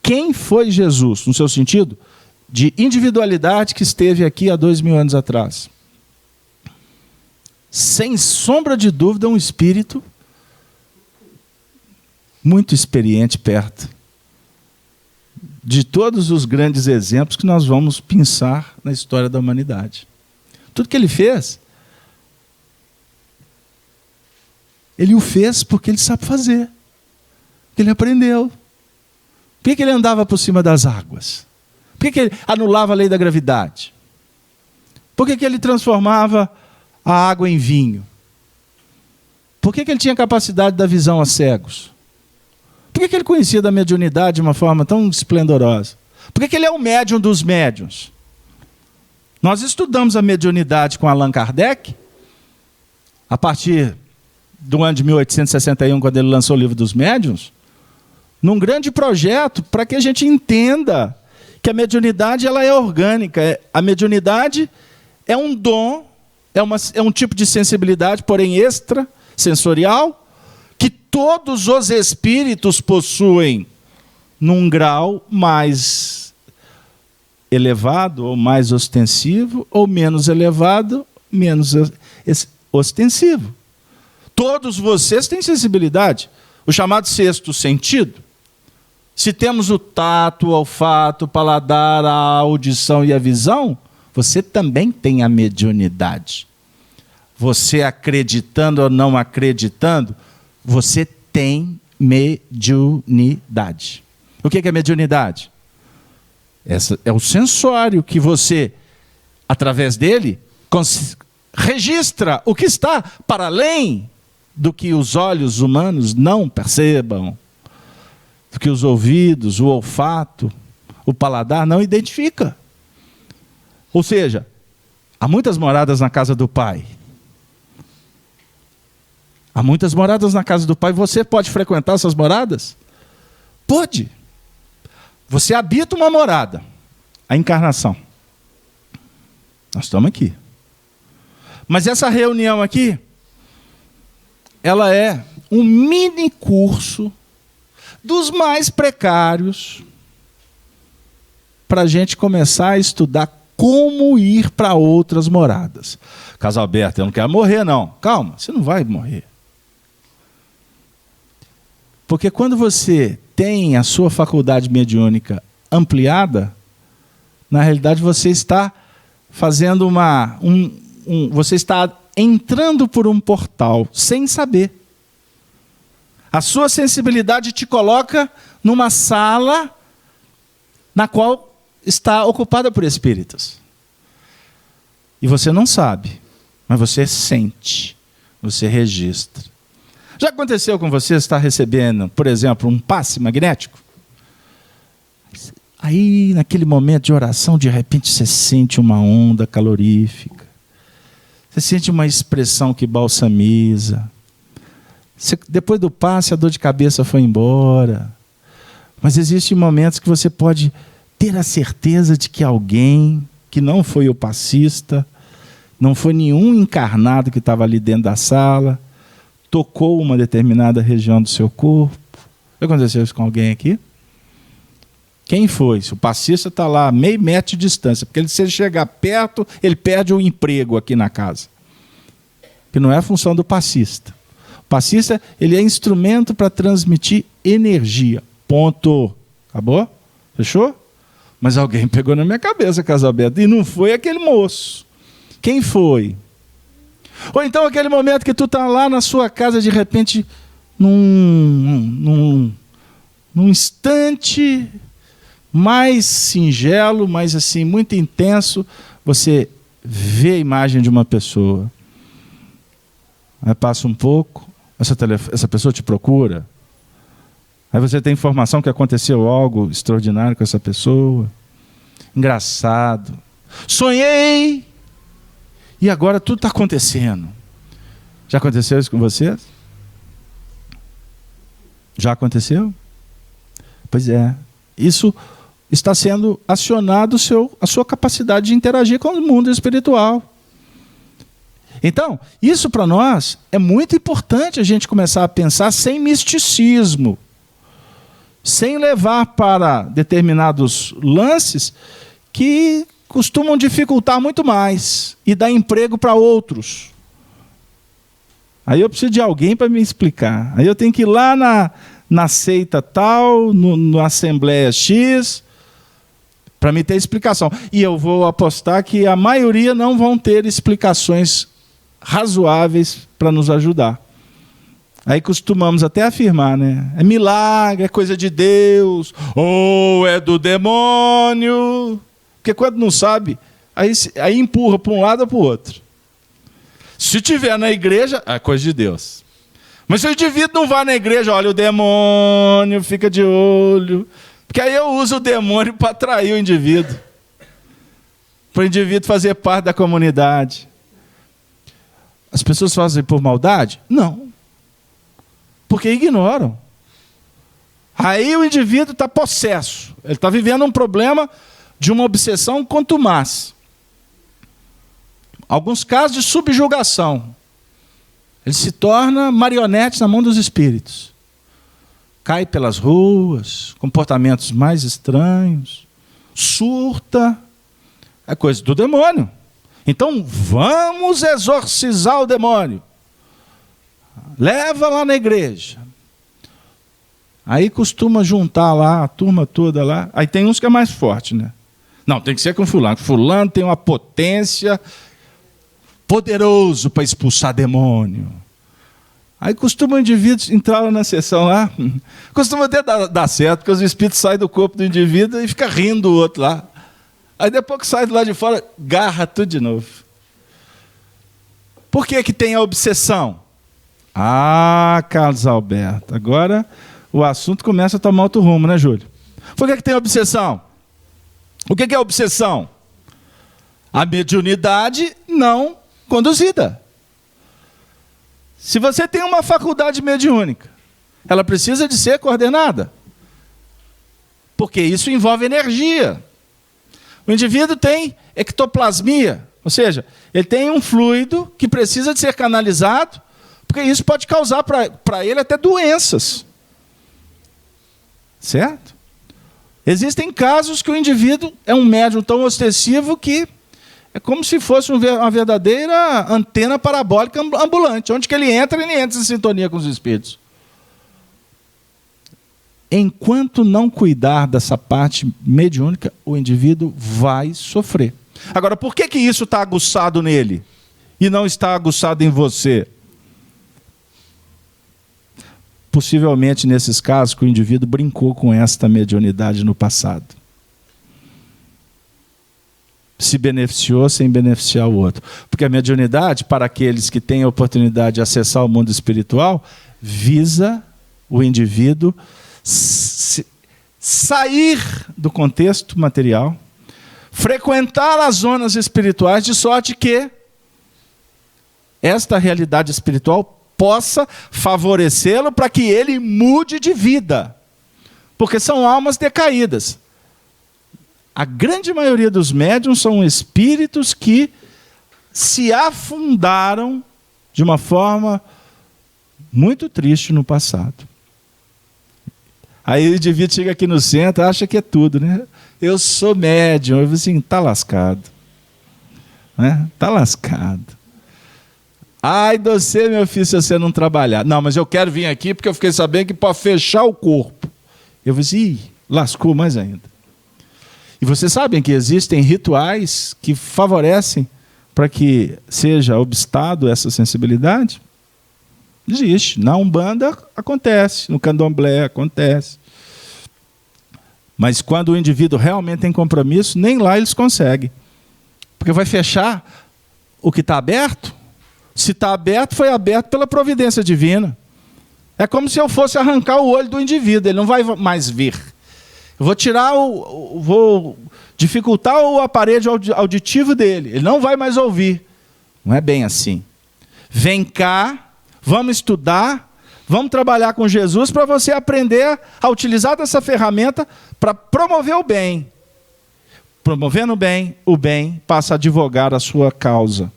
Quem foi Jesus, no seu sentido de individualidade, que esteve aqui há 2000 anos atrás? Sem sombra de dúvida, um espírito muito experiente perto de todos os grandes exemplos que nós vamos pensar na história da humanidade. Tudo que ele fez, ele o fez porque ele sabe fazer. Porque ele aprendeu. Por que ele andava por cima das águas? Por que ele anulava a lei da gravidade? Por que ele transformava a água em vinho? Por que ele tinha capacidade da visão a cegos? Por que ele conhecia da mediunidade de uma forma tão esplendorosa? Por que ele é o médium dos médiuns? Nós estudamos a mediunidade com Allan Kardec, a partir do ano de 1861, quando ele lançou o Livro dos Médiuns, num grande projeto para que a gente entenda que a mediunidade ela é orgânica. A mediunidade é um dom, é um tipo de sensibilidade, porém extrasensorial, que todos os espíritos possuem num grau mais elevado, ou mais ostensivo, ou menos elevado, menos ostensivo. Todos vocês têm sensibilidade, o chamado sexto sentido. Se temos o tato, o olfato, o paladar, a audição e a visão, você também tem a mediunidade. Você acreditando ou não acreditando, você tem mediunidade. O que é mediunidade? Essa é o sensório que você, através dele, registra o que está para além do que os olhos humanos não percebam, do que os ouvidos, o olfato, o paladar não identifica. Ou seja, há muitas moradas na casa do Pai. Há muitas moradas na casa do Pai. Você pode frequentar essas moradas? Pode. Você habita uma morada. A encarnação. Nós estamos aqui. Mas essa reunião aqui, ela é um mini curso dos mais precários para a gente começar a estudar como ir para outras moradas. Casalberto, eu não quero morrer, não. Calma, você não vai morrer. Porque quando você tem a sua faculdade mediúnica ampliada, na realidade você está fazendo você está entrando por um portal sem saber. A sua sensibilidade te coloca numa sala na qual está ocupada por espíritos. E você não sabe, mas você sente, você registra. Já aconteceu com você estar recebendo, por exemplo, um passe magnético? Aí, naquele momento de oração, de repente você sente uma onda calorífica. Você sente uma expressão que balsamiza. Depois do passe, a dor de cabeça foi embora. Mas existem momentos que você pode ter a certeza de que alguém, que não foi o passista, não foi nenhum encarnado que estava ali dentro da sala, tocou uma determinada região do seu corpo. Já aconteceu isso com alguém aqui? Quem foi? Se o passista está lá a meio metro de distância, porque se ele chegar perto, ele perde o emprego aqui na casa. Que não é a função do passista. O passista, ele é instrumento para transmitir energia. Ponto. Acabou? Fechou? Mas alguém pegou na minha cabeça, Casalberto, e não foi aquele moço. Quem foi? Ou então aquele momento que tu está lá na sua casa, de repente, num instante mais singelo, mais assim, muito intenso, você vê a imagem de uma pessoa. Aí passa um pouco, essa pessoa te procura. Aí você tem informação que aconteceu algo extraordinário com essa pessoa. Engraçado. Sonhei! E agora tudo está acontecendo. Já aconteceu isso com vocês? Já aconteceu? Pois é. Isso está sendo acionado a sua capacidade de interagir com o mundo espiritual. Então, isso para nós é muito importante a gente começar a pensar sem misticismo, sem levar para determinados lances que costumam dificultar muito mais e dar emprego para outros. Aí eu preciso de alguém para me explicar. Aí eu tenho que ir lá na seita tal, na Assembleia X, para me ter explicação. E eu vou apostar que a maioria não vão ter explicações razoáveis para nos ajudar. Aí costumamos até afirmar, né? É milagre, é coisa de Deus, ou é do demônio. Porque quando não sabe, aí empurra para um lado ou para o outro. Se tiver na igreja, é coisa de Deus. Mas se o indivíduo não vai na igreja, olha o demônio, fica de olho. Porque aí eu uso o demônio para atrair o indivíduo. Para o indivíduo fazer parte da comunidade. As pessoas fazem por maldade? Não. Porque ignoram. Aí o indivíduo está possesso. Ele está vivendo um problema de uma obsessão contumaz. Alguns casos de subjugação. Ele se torna marionete na mão dos espíritos. Cai pelas ruas, comportamentos mais estranhos, surta. É coisa do demônio. Então vamos exorcizar o demônio. Leva lá na igreja. Aí costuma juntar lá a turma toda lá. Aí tem uns que é mais forte, né? Não, tem que ser com fulano. Fulano tem uma potência poderoso para expulsar demônio. Aí costuma o indivíduo entrar lá na sessão lá. Costuma até dar certo, porque os espíritos saem do corpo do indivíduo e fica rindo o outro lá. Aí depois que sai do lado de fora, garra tudo de novo. Por que que tem a obsessão? Ah, Carlos Alberto, agora o assunto começa a tomar outro rumo, né, Júlio? Por que que tem a obsessão? O que que é obsessão? A mediunidade não conduzida. Se você tem uma faculdade mediúnica, ela precisa de ser coordenada. Porque isso envolve energia. O indivíduo tem ectoplasmia, ou seja, ele tem um fluido que precisa de ser canalizado, porque isso pode causar para ele até doenças. Certo? Existem casos que o indivíduo é um médium tão ostensivo que é como se fosse uma verdadeira antena parabólica ambulante. Onde que ele entra em sintonia com os espíritos. Enquanto não cuidar dessa parte mediúnica, o indivíduo vai sofrer. Agora, por que isso está aguçado nele e não está aguçado em você? Possivelmente, nesses casos, que o indivíduo brincou com esta mediunidade no passado. Se beneficiou sem beneficiar o outro. Porque a mediunidade, para aqueles que têm a oportunidade de acessar o mundo espiritual, visa o indivíduo sair do contexto material, frequentar as zonas espirituais, de sorte que esta realidade espiritual possa favorecê-lo para que ele mude de vida. Porque são almas decaídas. A grande maioria dos médiuns são espíritos que se afundaram de uma forma muito triste no passado. Aí o indivíduo chega aqui no centro, acha que é tudo, né? Eu sou médium. Eu falo assim, está lascado. Né? Está lascado. Ai de você, meu filho, se você não trabalhar. Não, mas eu quero vir aqui porque eu fiquei sabendo que pode fechar o corpo. Eu falei assim, lascou mais ainda. E vocês sabem que existem rituais que favorecem para que seja obstado essa sensibilidade? Existe. Na Umbanda acontece, no Candomblé acontece. Mas quando o indivíduo realmente tem compromisso, nem lá eles conseguem. Porque vai fechar o que está aberto. Se está aberto, foi aberto pela providência divina. É como se eu fosse arrancar o olho do indivíduo, ele não vai mais ver. Eu vou tirar vou dificultar o aparelho auditivo dele, ele não vai mais ouvir. Não é bem assim. Vem cá, vamos estudar, vamos trabalhar com Jesus para você aprender a utilizar dessa ferramenta para promover o bem. Promovendo o bem passa a advogar a sua causa,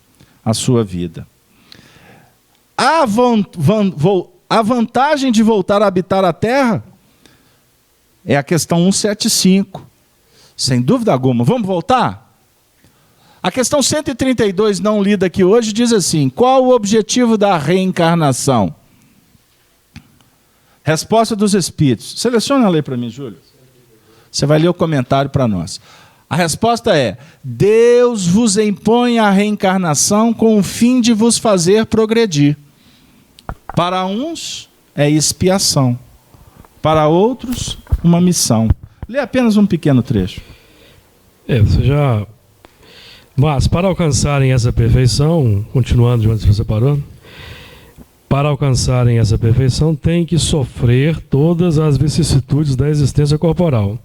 a sua vida. A vantagem de voltar a habitar a Terra é a questão 175. Sem dúvida alguma. Vamos voltar? A questão 132, não lida aqui hoje, diz assim: qual o objetivo da reencarnação? Resposta dos Espíritos. Seleciona a lei para mim, Júlio. Você vai ler o comentário para nós. A resposta é: Deus vos impõe a reencarnação com o fim de vos fazer progredir. Para uns é expiação, para outros uma missão. Lê apenas um pequeno trecho. Mas para alcançarem essa perfeição, continuando de onde você parou, para alcançarem essa perfeição tem que sofrer todas as vicissitudes da existência corporal.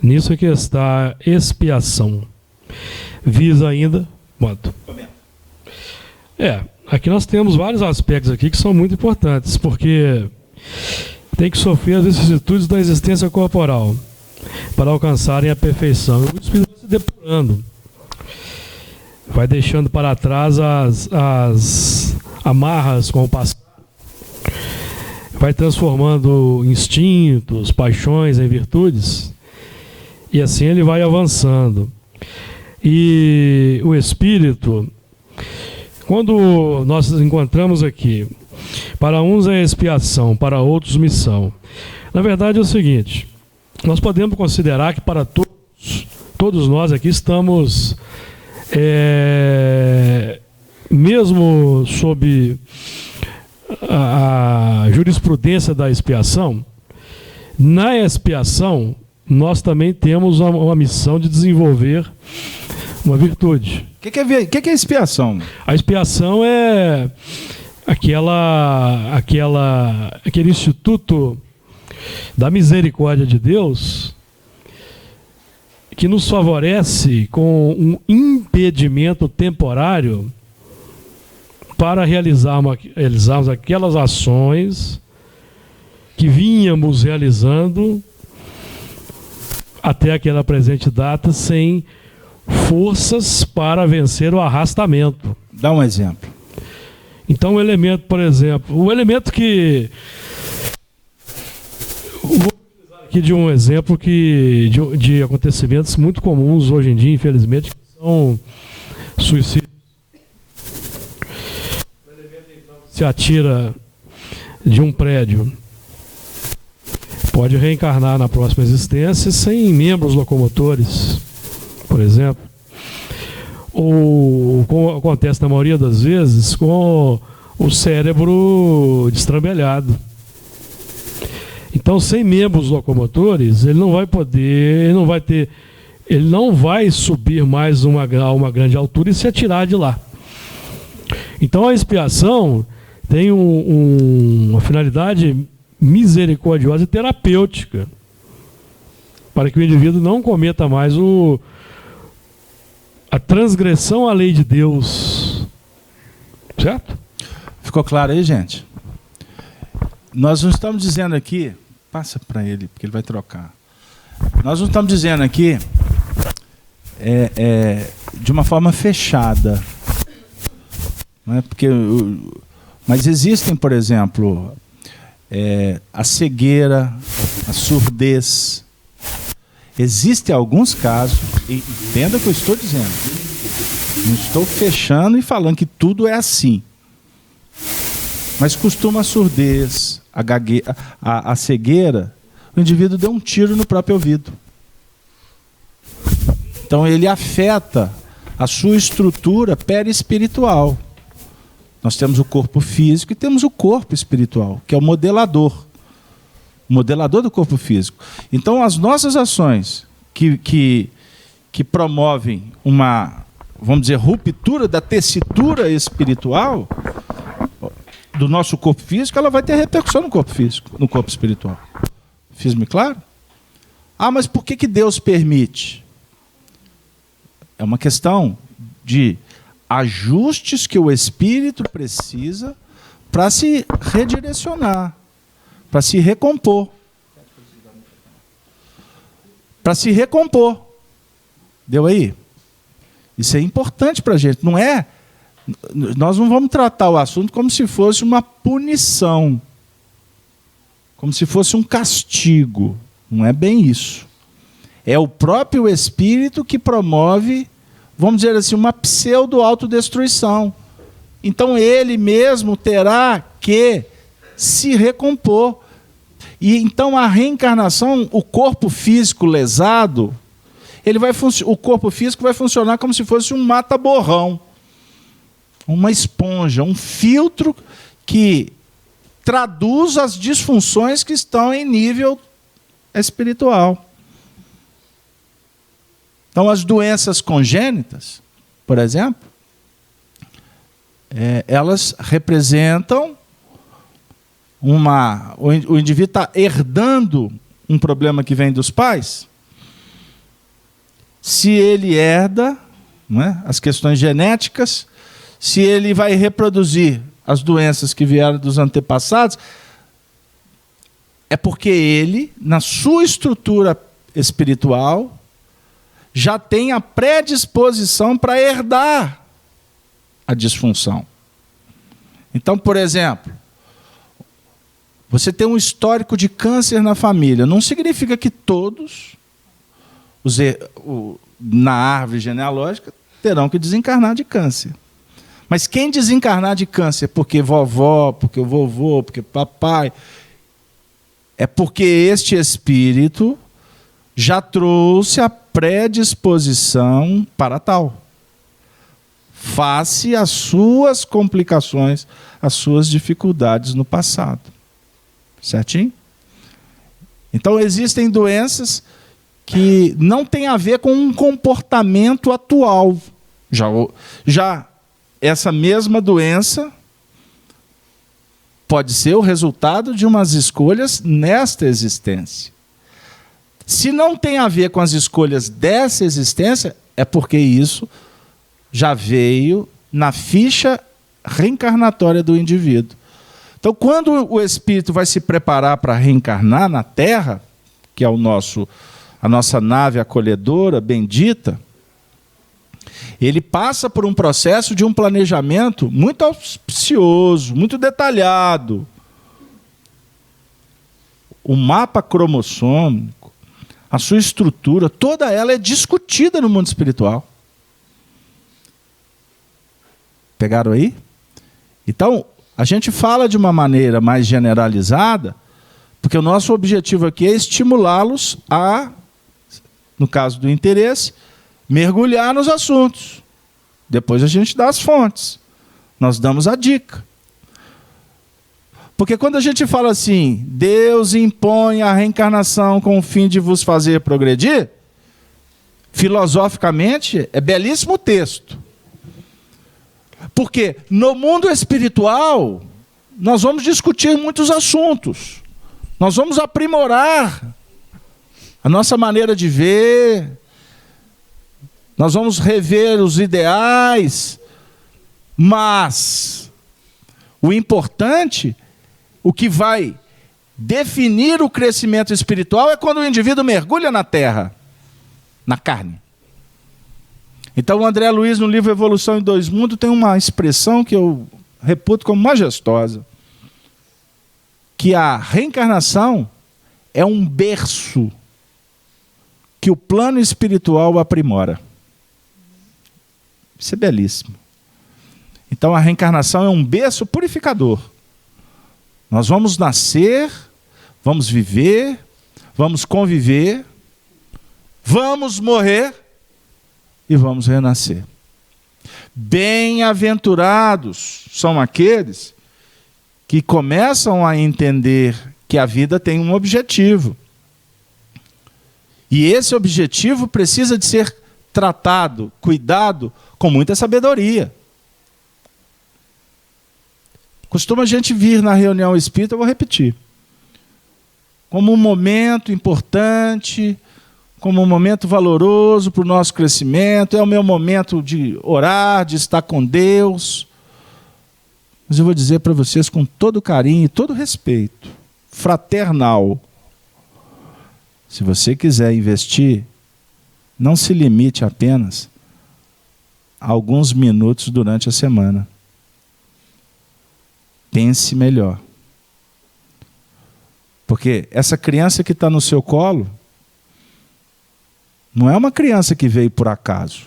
Nisso é que está a expiação. Visa ainda... Aqui nós temos vários aspectos aqui que são muito importantes, porque tem que sofrer as vicissitudes da existência corporal para alcançarem a perfeição. O espírito vai se depurando, vai deixando para trás as amarras com o passado, vai transformando instintos, paixões em virtudes, e assim ele vai avançando. E o espírito, quando nós encontramos aqui, para uns é expiação, para outros missão. Na verdade é o seguinte, nós podemos considerar que para todos nós aqui estamos, mesmo sob a jurisprudência da expiação, na expiação nós também temos uma missão de desenvolver uma virtude. O que é expiação? A expiação é aquele instituto da misericórdia de Deus que nos favorece com um impedimento temporário para realizarmos aquelas ações que vínhamos realizando até aquela presente data sem forças para vencer o arrastamento. Dá um exemplo. Então o elemento, por exemplo, o elemento que aqui de um exemplo de acontecimentos muito comuns hoje em dia, infelizmente, que são suicídios. Se atira de um prédio, pode reencarnar na próxima existência sem membros locomotores, por exemplo. Ou, como acontece na maioria das vezes, com o cérebro destrambelhado. Então, sem membros locomotores, ele não vai poder, ele não vai subir mais a uma grande altura e se atirar de lá. Então, a expiação tem uma finalidade misericordiosa e terapêutica, para que o indivíduo não cometa mais a transgressão à lei de Deus. Certo? Ficou claro aí, gente? Nós não estamos dizendo aqui... Passa para ele, porque ele vai trocar. Nós não estamos dizendo aqui de uma forma fechada. Não é? Mas existem, por exemplo, a cegueira, a surdez. Existem alguns casos, e entenda o que eu estou dizendo. Não estou fechando e falando que tudo é assim. Mas costuma a surdez, a cegueira, o indivíduo deu um tiro no próprio ouvido. Então ele afeta a sua estrutura perispiritual. Nós temos o corpo físico e temos o corpo espiritual, que é o modelador do corpo físico. Então as nossas ações que promovem uma, vamos dizer, ruptura da tessitura espiritual do nosso corpo físico, ela vai ter repercussão no corpo físico, no corpo espiritual. Fiz-me claro? Ah, mas por que Deus permite? É uma questão de ajustes que o espírito precisa para se redirecionar, para se recompor. Para se recompor. Deu aí? Isso é importante para a gente. Nós não vamos tratar o assunto como se fosse uma punição, como se fosse um castigo. Não é bem isso. É o próprio espírito que promove, vamos dizer assim, uma pseudo-autodestruição. Então ele mesmo terá que se recompor. E então a reencarnação, o corpo físico lesado, o corpo físico vai funcionar como se fosse um mata-borrão, uma esponja, um filtro que traduz as disfunções que estão em nível espiritual. Então, as doenças congênitas, por exemplo, elas representam o indivíduo está herdando um problema que vem dos pais. Se ele herda, não é, as questões genéticas, se ele vai reproduzir as doenças que vieram dos antepassados, é porque ele, na sua estrutura espiritual, já tem a predisposição para herdar a disfunção. Então, por exemplo, você tem um histórico de câncer na família. Não significa que todos, na árvore genealógica, terão que desencarnar de câncer. Mas quem desencarnar de câncer porque vovó, porque o vovô, porque papai, é porque este espírito já trouxe a predisposição para tal, face às suas complicações, às suas dificuldades no passado. Certinho? Então existem doenças que não têm a ver com um comportamento atual. Já essa mesma doença pode ser o resultado de umas escolhas nesta existência. Se não tem a ver com as escolhas dessa existência, é porque isso já veio na ficha reencarnatória do indivíduo. Então, quando o espírito vai se preparar para reencarnar na Terra, que é a nossa nave acolhedora, bendita, ele passa por um processo de um planejamento muito auspicioso, muito detalhado. o mapa cromossômico, a sua estrutura, toda ela é discutida no mundo espiritual. Pegaram aí? Então, a gente fala de uma maneira mais generalizada, porque o nosso objetivo aqui é estimulá-los a, no caso do interesse, mergulhar nos assuntos. Depois a gente dá as fontes. Nós damos a dica. Porque quando a gente fala assim, Deus impõe a reencarnação com o fim de vos fazer progredir, filosoficamente é belíssimo o texto. Porque no mundo espiritual, nós vamos discutir muitos assuntos. Nós vamos aprimorar a nossa maneira de ver. Nós vamos rever os ideais. Mas o importante, o que vai definir o crescimento espiritual é quando o indivíduo mergulha na terra, na carne. Então, o André Luiz, no livro Evolução em Dois Mundos, tem uma expressão que eu reputo como majestosa, que a reencarnação é um berço que o plano espiritual aprimora. Isso é belíssimo. Então, a reencarnação é um berço purificador. Nós vamos nascer, vamos viver, vamos conviver, vamos morrer e vamos renascer. Bem-aventurados são aqueles que começam a entender que a vida tem um objetivo. E esse objetivo precisa de ser tratado, cuidado, com muita sabedoria. Costuma a gente vir na reunião espírita, eu vou repetir, como um momento importante, como um momento valoroso para o nosso crescimento, é o meu momento de orar, de estar com Deus. Mas eu vou dizer para vocês com todo carinho e todo respeito, fraternal, se você quiser investir, não se limite apenas a alguns minutos durante a semana. Pense melhor. Porque essa criança que está no seu colo não é uma criança que veio por acaso.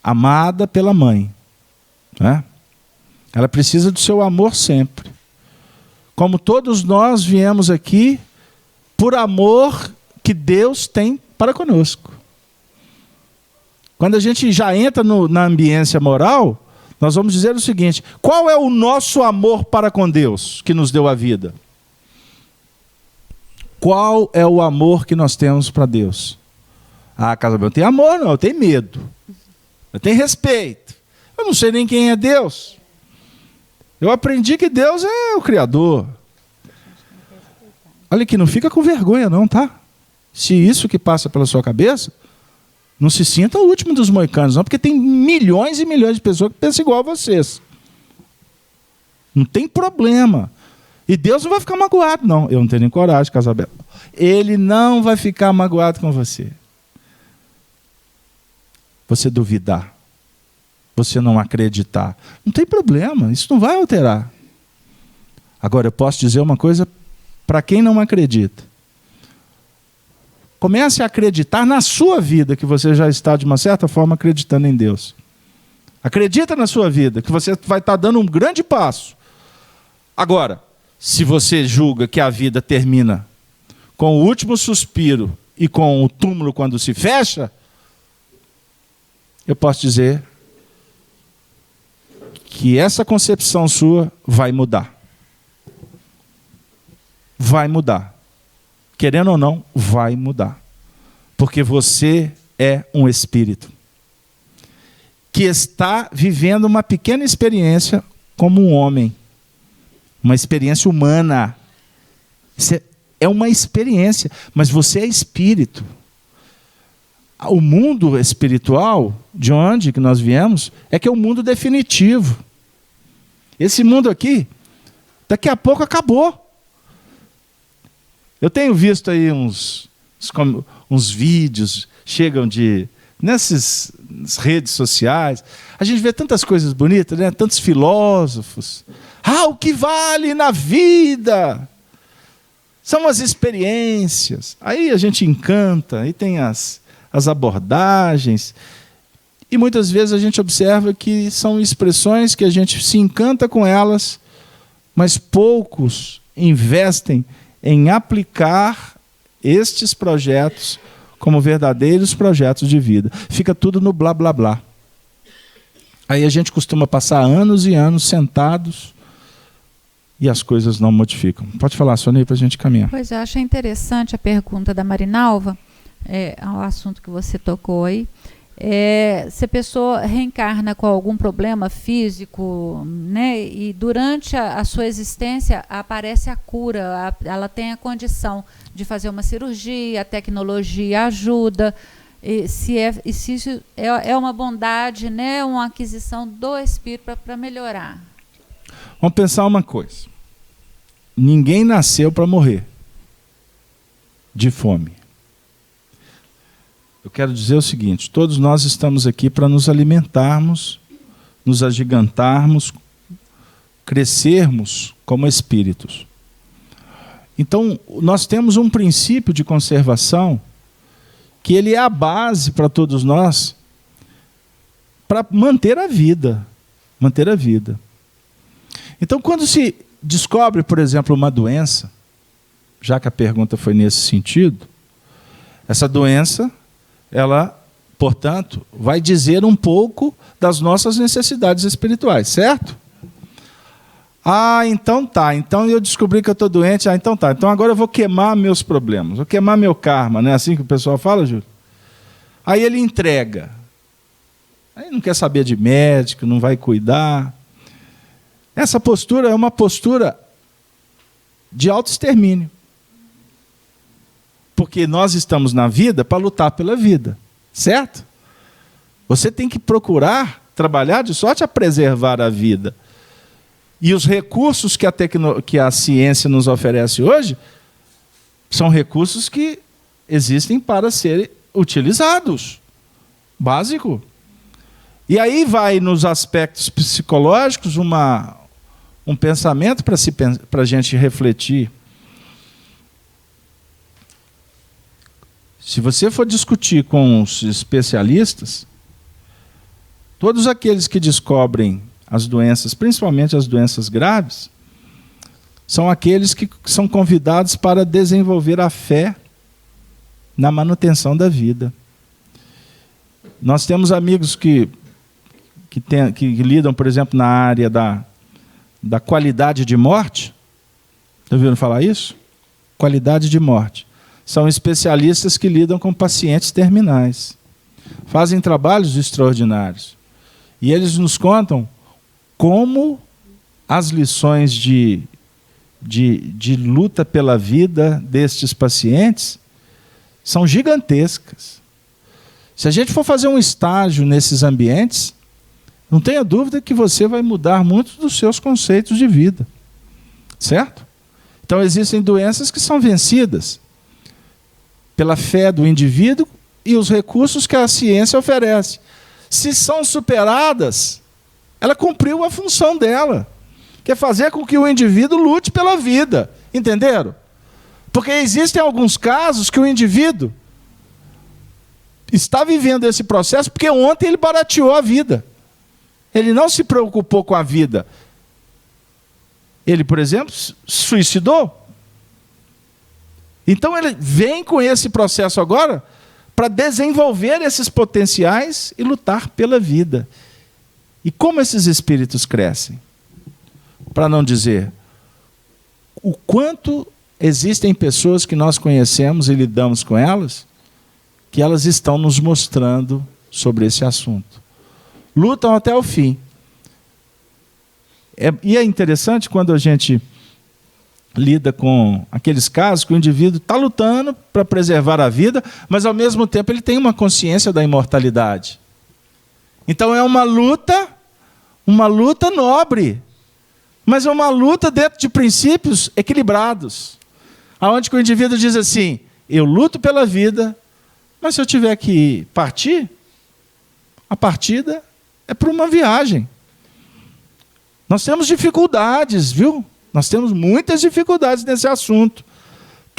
Amada pela mãe. Né? Ela precisa do seu amor sempre. Como todos nós viemos aqui por amor que Deus tem para conosco. Quando a gente já entra na ambiência moral, nós vamos dizer o seguinte: qual é o nosso amor para com Deus que nos deu a vida? Qual é o amor que nós temos para Deus? Ah, Casabel, não tem amor não, eu tenho medo. Eu tenho respeito. Eu não sei nem quem é Deus. Eu aprendi que Deus é o Criador. Olha aqui, não fica com vergonha não, tá? Se isso que passa pela sua cabeça, não se sinta o último dos moicanos, não, porque tem milhões e milhões de pessoas que pensam igual a vocês. Não tem problema. E Deus não vai ficar magoado, não. Eu não tenho nem coragem, Casabel. Ele não vai ficar magoado com você. Você duvidar. Você não acreditar. Não tem problema, isso não vai alterar. Agora, eu posso dizer uma coisa para quem não acredita. Comece a acreditar na sua vida que você já está, de uma certa forma, acreditando em Deus. Acredita na sua vida que você vai estar dando um grande passo. Agora, se você julga que a vida termina com o último suspiro e com o túmulo quando se fecha, eu posso dizer que essa concepção sua vai mudar. Vai mudar. Querendo ou não, vai mudar. Porque você é um espírito que está vivendo uma pequena experiência como um homem. Uma experiência humana. Isso é uma experiência, mas você é espírito. O mundo espiritual, de onde que nós viemos, é que é o mundo definitivo. Esse mundo aqui, daqui a pouco acabou. Eu tenho visto aí uns vídeos, chegam nessas redes sociais, a gente vê tantas coisas bonitas, né? Tantos filósofos. Ah, o que vale na vida São as experiências. Aí a gente encanta, aí tem as abordagens. E muitas vezes a gente observa que são expressões que a gente se encanta com elas, mas poucos investem em aplicar estes projetos como verdadeiros projetos de vida. Fica tudo no blá, blá, blá. Aí a gente costuma passar anos e anos sentados e as coisas não modificam. Pode falar, Sônia, para a gente caminhar. Pois eu achei interessante a pergunta da Marinalva, ao assunto que você tocou aí. Se a pessoa reencarna com algum problema físico, né, e durante a sua existência aparece a cura, ela tem a condição de fazer uma cirurgia, a tecnologia ajuda, se isso é uma bondade, né, uma aquisição do espírito para melhorar. Vamos pensar uma coisa. Ninguém nasceu para morrer de fome. Eu quero dizer o seguinte, todos nós estamos aqui para nos alimentarmos, nos agigantarmos, crescermos como espíritos. Então, nós temos um princípio de conservação que ele é a base para todos nós para manter a vida. Manter a vida. Então, quando se descobre, por exemplo, uma doença, já que a pergunta foi nesse sentido, essa doença, ela, portanto, vai dizer um pouco das nossas necessidades espirituais, certo? Então tá, então eu descobri que eu estou doente, então tá, então agora eu vou queimar meus problemas, vou queimar meu karma, não é assim que o pessoal fala, Júlio? Aí ele entrega, aí não quer saber de médico, não vai cuidar. Essa postura é uma postura de autoextermínio. Porque nós estamos na vida para lutar pela vida, certo? Você tem que procurar trabalhar de sorte a preservar a vida. E os recursos que a ciência nos oferece hoje são recursos que existem para serem utilizados. Básico. E aí vai nos aspectos psicológicos um pensamento para a gente refletir. Se você for discutir com os especialistas, todos aqueles que descobrem as doenças, principalmente as doenças graves, são aqueles que são convidados para desenvolver a fé na manutenção da vida. Nós temos amigos que lidam, por exemplo, na área da qualidade de morte. Já ouviram falar isso? Qualidade de morte. São especialistas que lidam com pacientes terminais. Fazem trabalhos extraordinários. E eles nos contam como as lições de luta pela vida destes pacientes são gigantescas. Se a gente for fazer um estágio nesses ambientes, não tenha dúvida que você vai mudar muitos dos seus conceitos de vida. Certo? Então existem doenças que são vencidas pela fé do indivíduo e os recursos que a ciência oferece. Se são superadas, ela cumpriu a função dela, que é fazer com que o indivíduo lute pela vida. Entenderam? Porque existem alguns casos que o indivíduo está vivendo esse processo porque ontem ele barateou a vida. Ele não se preocupou com a vida. Ele, por exemplo, suicidou. Então ele vem com esse processo agora para desenvolver esses potenciais e lutar pela vida. E como esses espíritos crescem? Para não dizer o quanto existem pessoas que nós conhecemos e lidamos com elas, que elas estão nos mostrando sobre esse assunto. Lutam até o fim. E é interessante quando a gente lida com aqueles casos que o indivíduo está lutando para preservar a vida, mas ao mesmo tempo ele tem uma consciência da imortalidade. Então é uma luta nobre, mas é uma luta dentro de princípios equilibrados, aonde o indivíduo diz assim: eu luto pela vida, mas se eu tiver que partir, a partida é para uma viagem. Nós temos dificuldades, viu? Nós temos muitas dificuldades nesse assunto.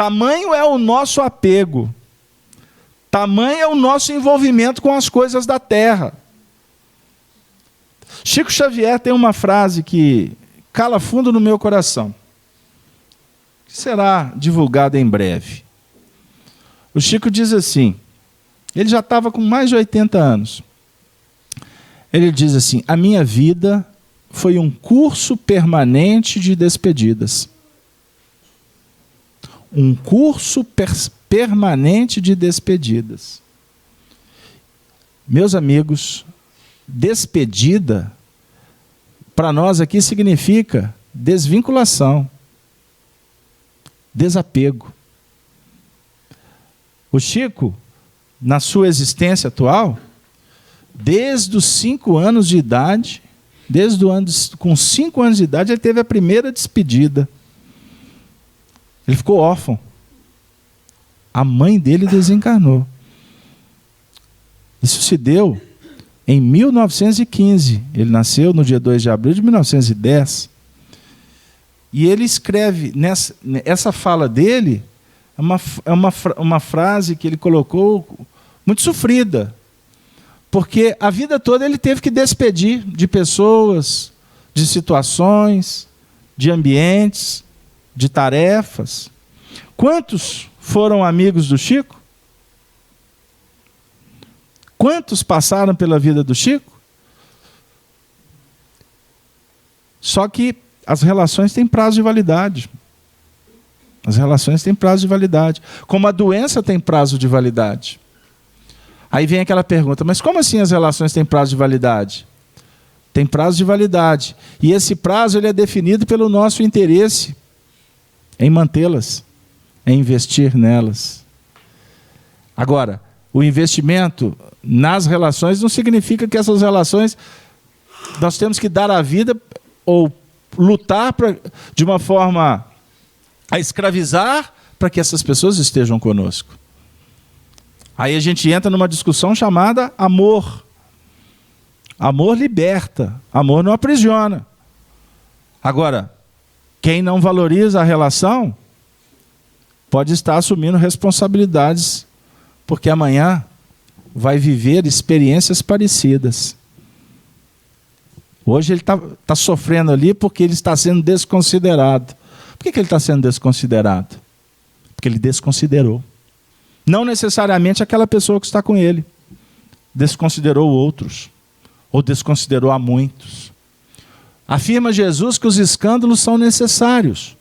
Tamanho é o nosso apego. Tamanho é o nosso envolvimento com as coisas da terra. Chico Xavier tem uma frase que cala fundo no meu coração, que será divulgada em breve. O Chico diz assim, ele já estava com mais de 80 anos. Ele diz assim: a minha vida foi um curso permanente de despedidas. Um curso permanente de despedidas. Meus amigos, despedida, para nós aqui significa desvinculação, desapego. O Chico, na sua existência atual, desde os 5 anos de idade, com 5 anos de idade, ele teve a primeira despedida. Ele ficou órfão. A mãe dele desencarnou. Isso se deu em 1915. Ele nasceu no dia 2 de abril de 1910. E ele escreve, essa fala dele, é uma frase que ele colocou muito sofrida. Porque a vida toda ele teve que despedir de pessoas, de situações, de ambientes, de tarefas. Quantos foram amigos do Chico? Quantos passaram pela vida do Chico? Só que as relações têm prazo de validade. As relações têm prazo de validade. Como a doença tem prazo de validade. Aí vem aquela pergunta, mas como assim as relações têm prazo de validade? Tem prazo de validade. E esse prazo ele é definido pelo nosso interesse em mantê-las, em investir nelas. Agora, o investimento nas relações não significa que essas relações nós temos que dar a vida ou lutar de uma forma a escravizar para que essas pessoas estejam conosco. Aí a gente entra numa discussão chamada amor. Amor liberta, amor não aprisiona. Agora, quem não valoriza a relação pode estar assumindo responsabilidades, porque amanhã vai viver experiências parecidas. Hoje ele está sofrendo ali porque ele está sendo desconsiderado. Por que ele está sendo desconsiderado? Porque ele desconsiderou. Não necessariamente aquela pessoa que está com ele. Desconsiderou outros. Ou desconsiderou a muitos. Afirma Jesus que os escândalos são necessários.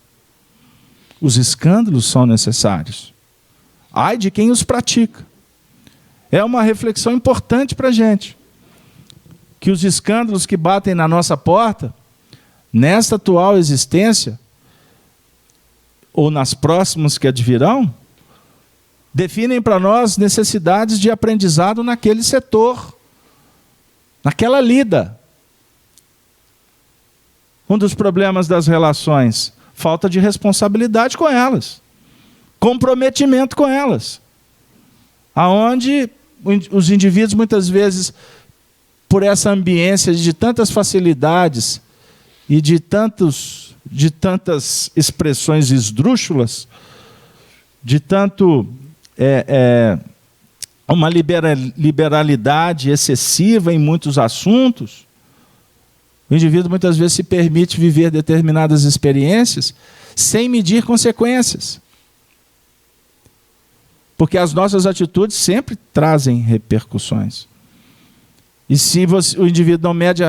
Os escândalos são necessários. Ai de quem os pratica. É uma reflexão importante para a gente. Que os escândalos que batem na nossa porta, nesta atual existência, ou nas próximas que advirão, definem para nós necessidades de aprendizado naquele setor, naquela lida. Um dos problemas das relações, falta de responsabilidade com elas, comprometimento com elas, aonde os indivíduos muitas vezes, por essa ambiência de tantas facilidades e de tantas expressões esdrúxulas, de tanto uma liberalidade excessiva em muitos assuntos, o indivíduo muitas vezes se permite viver determinadas experiências sem medir consequências. Porque as nossas atitudes sempre trazem repercussões. E se o indivíduo não mede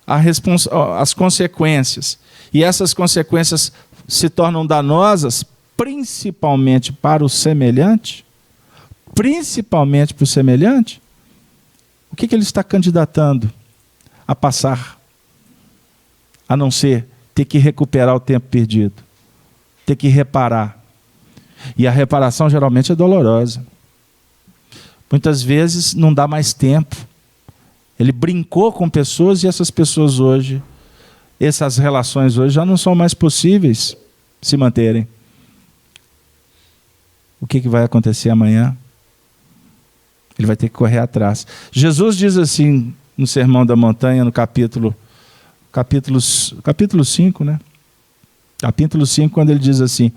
as consequências, e essas consequências se tornam danosas, principalmente para o semelhante, o que ele está candidatando a passar? A não ser ter que recuperar o tempo perdido, ter que reparar. E a reparação geralmente é dolorosa. Muitas vezes não dá mais tempo. Ele brincou com pessoas e essas pessoas hoje, essas relações hoje já não são mais possíveis se manterem. O que vai acontecer amanhã? Ele vai ter que correr atrás. Jesus diz assim no Sermão da Montanha, no capítulo 5, né? Capítulo 5, quando ele diz assim: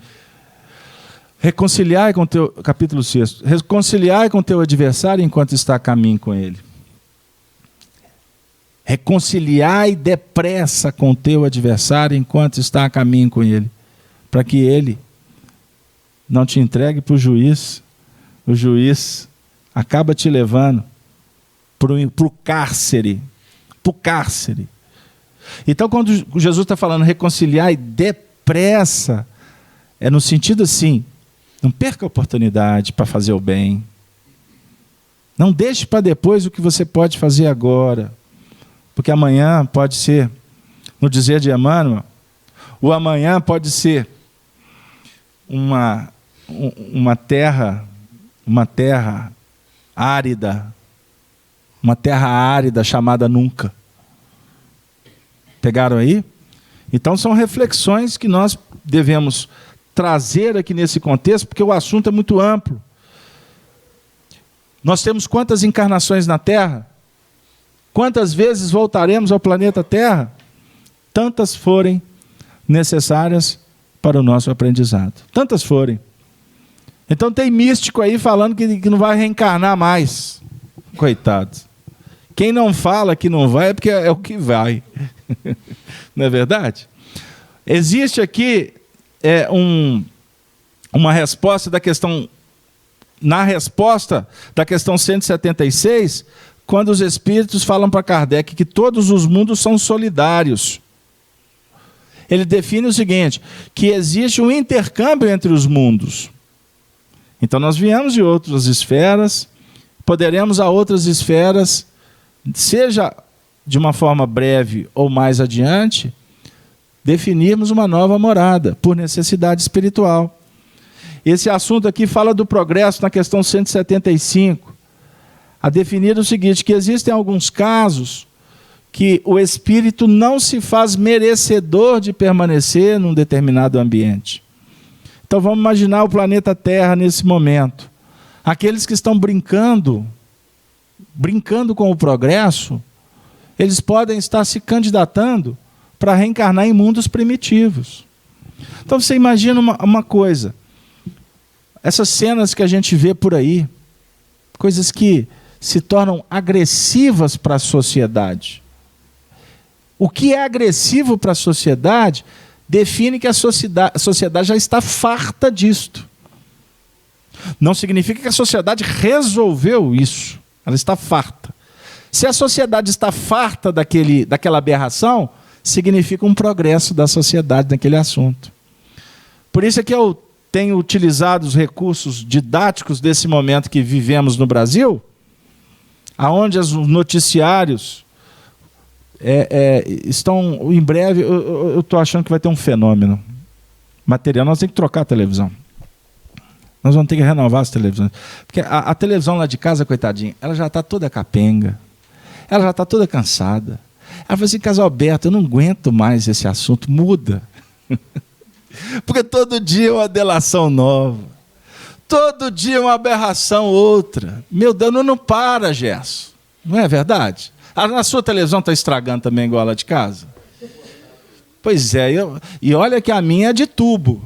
Reconciliai com teu, capítulo 6, reconciliai com teu adversário enquanto está a caminho com ele. Reconciliai depressa com teu adversário enquanto está a caminho com ele, para que ele não te entregue para o juiz acaba te levando para o cárcere. Então, quando Jesus está falando reconciliar e depressa, é no sentido assim, não perca a oportunidade para fazer o bem. Não deixe para depois o que você pode fazer agora. Porque amanhã pode ser, no dizer de Emmanuel, o amanhã pode ser uma terra árida, chamada nunca. Pegaram aí? Então são reflexões que nós devemos trazer aqui nesse contexto, porque o assunto é muito amplo. Nós temos quantas encarnações na Terra? Quantas vezes voltaremos ao planeta Terra? Tantas forem necessárias para o nosso aprendizado. Tantas forem. Então tem místico aí falando que não vai reencarnar mais. Coitado. Quem não fala que não vai é porque é o que vai. Não é verdade? Existe aqui uma resposta da questão... Na resposta da questão 176, quando os espíritos falam para Kardec que todos os mundos são solidários. Ele define o seguinte, que existe um intercâmbio entre os mundos. Então nós viemos de outras esferas, poderemos a outras esferas, seja de uma forma breve ou mais adiante, definirmos uma nova morada, por necessidade espiritual. Esse assunto aqui fala do progresso na questão 175, a definir o seguinte, que existem alguns casos que o espírito não se faz merecedor de permanecer num determinado ambiente. Então vamos imaginar o planeta Terra nesse momento. Aqueles que estão brincando com o progresso, eles podem estar se candidatando para reencarnar em mundos primitivos. Então você imagina uma coisa, essas cenas que a gente vê por aí, coisas que se tornam agressivas para a sociedade. O que é agressivo para a sociedade define que a sociedade já está farta disto. Não significa que a sociedade resolveu isso. Ela está farta. Se a sociedade está farta daquela aberração, significa um progresso da sociedade naquele assunto. Por isso é que eu tenho utilizado os recursos didáticos desse momento que vivemos no Brasil, aonde os noticiários estão, em breve, eu estou achando que vai ter um fenômeno material, nós temos que trocar a televisão. Nós vamos ter que renovar as televisões. Porque a televisão lá de casa, coitadinha, ela já está toda capenga, ela já está toda cansada. Ela falou assim, Casalberto, eu não aguento mais esse assunto, muda. Porque todo dia é uma delação nova. Todo dia é uma aberração outra. Meu Deus, não para, Gerson. Não é verdade? A sua televisão está estragando também igual a lá de casa? Pois é, e olha que a minha é de tubo.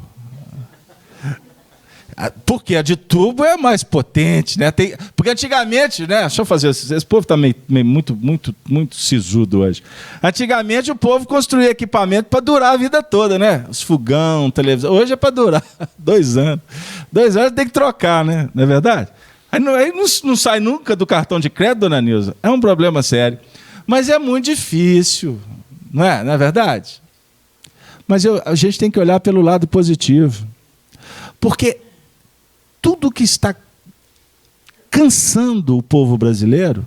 Porque a de tubo é mais potente, né? Porque antigamente, né? Deixa eu fazer esse povo está meio muito sisudo hoje. Antigamente o povo construía equipamento para durar a vida toda, né? Os fogão, televisão. Hoje é para durar 2 anos. 2 anos tem que trocar, né? Não é verdade? Aí não sai nunca do cartão de crédito, dona Nilza. É um problema sério. Mas é muito difícil, não é verdade? Mas a gente tem que olhar pelo lado positivo. Porque tudo que está cansando o povo brasileiro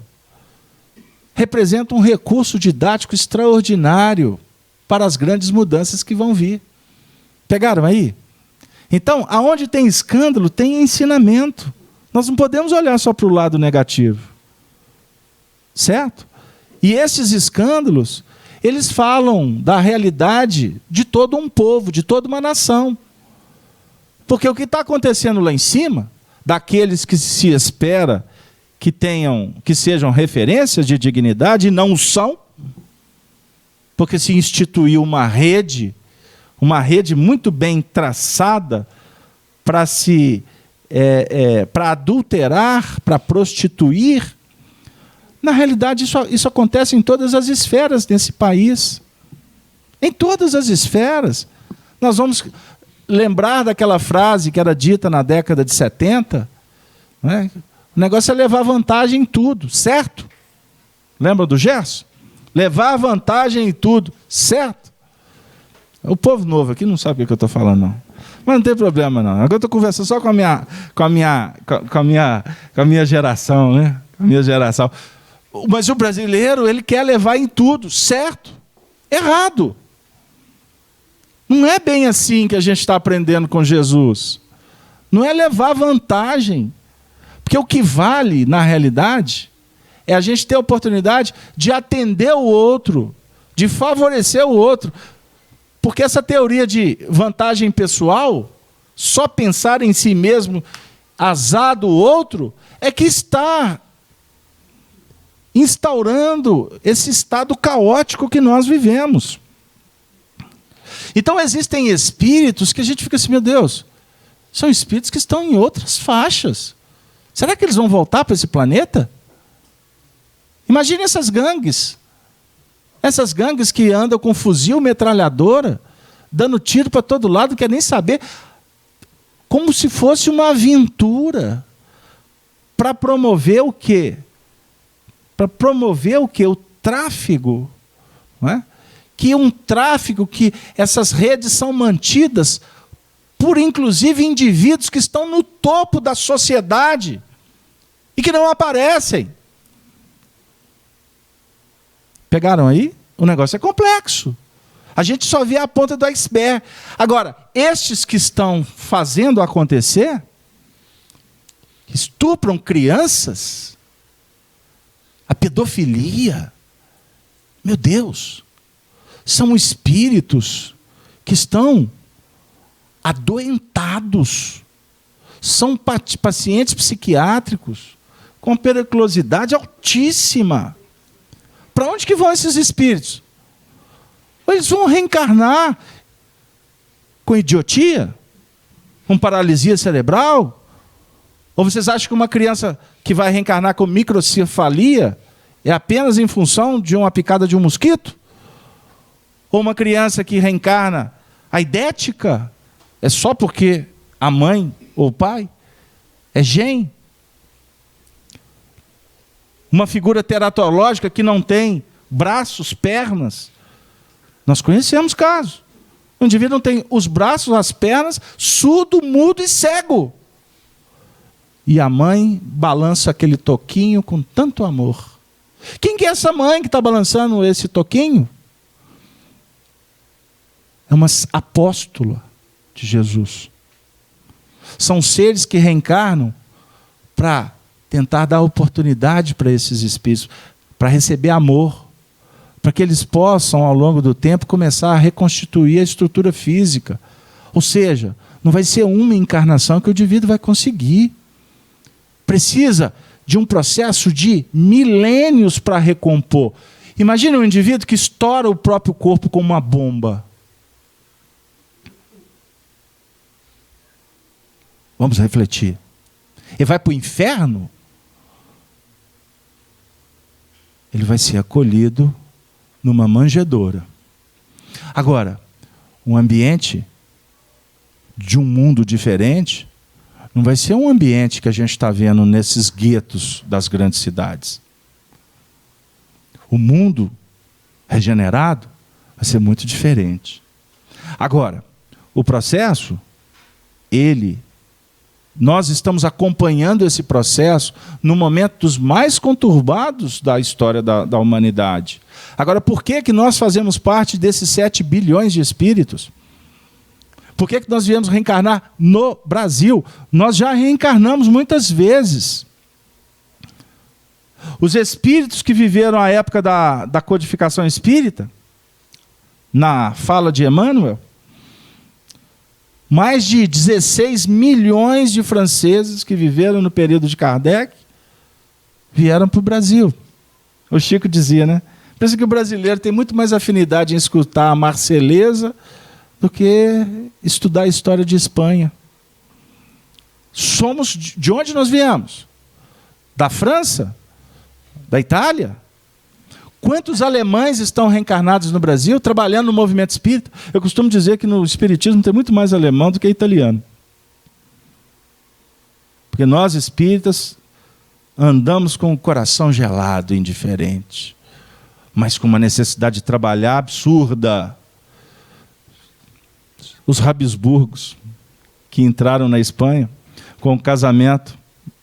representa um recurso didático extraordinário para as grandes mudanças que vão vir. Pegaram aí? Então, aonde tem escândalo, tem ensinamento. Nós não podemos olhar só para o lado negativo. Certo? E esses escândalos, eles falam da realidade de todo um povo, de toda uma nação. Porque o que está acontecendo lá em cima, daqueles que se espera que sejam referências de dignidade, e não são, porque se instituiu uma rede muito bem traçada para adulterar, para prostituir. Na realidade, isso acontece em todas as esferas desse país. Em todas as esferas. Nós vamos lembrar daquela frase que era dita na década de 70, né? O negócio é levar vantagem em tudo, certo? Lembra do Gerson? Levar vantagem em tudo, certo? O povo novo aqui não sabe o que eu estou falando, não. Mas não tem problema, não. Agora eu estou conversando só com a minha geração, né? Com a minha geração. Mas o brasileiro, ele quer levar em tudo, certo? Errado. Não é bem assim que a gente está aprendendo com Jesus. Não é levar vantagem. Porque o que vale, na realidade, é a gente ter a oportunidade de atender o outro, de favorecer o outro. Porque essa teoria de vantagem pessoal, só pensar em si mesmo, azar do outro, é que está instaurando esse estado caótico que nós vivemos. Então existem espíritos que a gente fica assim, meu Deus, são espíritos que estão em outras faixas. Será que eles vão voltar para esse planeta? Imagine essas gangues que andam com fuzil, metralhadora, dando tiro para todo lado, não quer nem saber, como se fosse uma aventura, para promover o quê? Para promover o quê? O tráfico, não é? Que um tráfico, que essas redes são mantidas por, inclusive, indivíduos que estão no topo da sociedade e que não aparecem. Pegaram aí? O negócio é complexo. A gente só vê a ponta do iceberg. Agora, estes que estão fazendo acontecer, que estupram crianças, a pedofilia, meu Deus, são espíritos que estão adoentados, são pacientes psiquiátricos com periculosidade altíssima. Para onde que vão esses espíritos? Eles vão reencarnar com idiotia? Com paralisia cerebral? Ou vocês acham que uma criança que vai reencarnar com microcefalia é apenas em função de uma picada de um mosquito? Ou uma criança que reencarna aidética é só porque a mãe ou o pai é gene? Uma figura teratológica que não tem braços, pernas. Nós conhecemos casos. O indivíduo não tem os braços, as pernas, surdo, mudo e cego. E a mãe balança aquele toquinho com tanto amor. Quem que é essa mãe que está balançando esse toquinho? É uma apóstola de Jesus. São seres que reencarnam para tentar dar oportunidade para esses espíritos, para receber amor, para que eles possam, ao longo do tempo, começar a reconstituir a estrutura física. Ou seja, não vai ser uma encarnação que o indivíduo vai conseguir. Precisa de um processo de milênios para recompor. Imagina um indivíduo que estoura o próprio corpo como uma bomba. Vamos refletir. Ele vai para o inferno? Ele vai ser acolhido numa manjedoura. Agora, um ambiente de um mundo diferente não vai ser um ambiente que a gente está vendo nesses guetos das grandes cidades. O mundo regenerado vai ser muito diferente. Agora, o processo, nós estamos acompanhando esse processo no momento dos mais conturbados da história da humanidade. Agora, por que nós fazemos parte desses 7 bilhões de espíritos? Por que nós viemos reencarnar no Brasil? Nós já reencarnamos muitas vezes. Os espíritos que viveram a época da codificação espírita, na fala de Emmanuel, mais de 16 milhões de franceses que viveram no período de Kardec vieram para o Brasil. O Chico dizia, né? Pensa que o brasileiro tem muito mais afinidade em escutar a Marselhesa do que estudar a história de Espanha. Somos de onde nós viemos? Da França? Da Itália? Quantos alemães estão reencarnados no Brasil trabalhando no movimento espírita? Eu costumo dizer que no espiritismo tem muito mais alemão do que italiano. Porque nós espíritas andamos com o coração gelado, indiferente, mas com uma necessidade de trabalhar absurda. Os Habsburgos, que entraram na Espanha com o casamento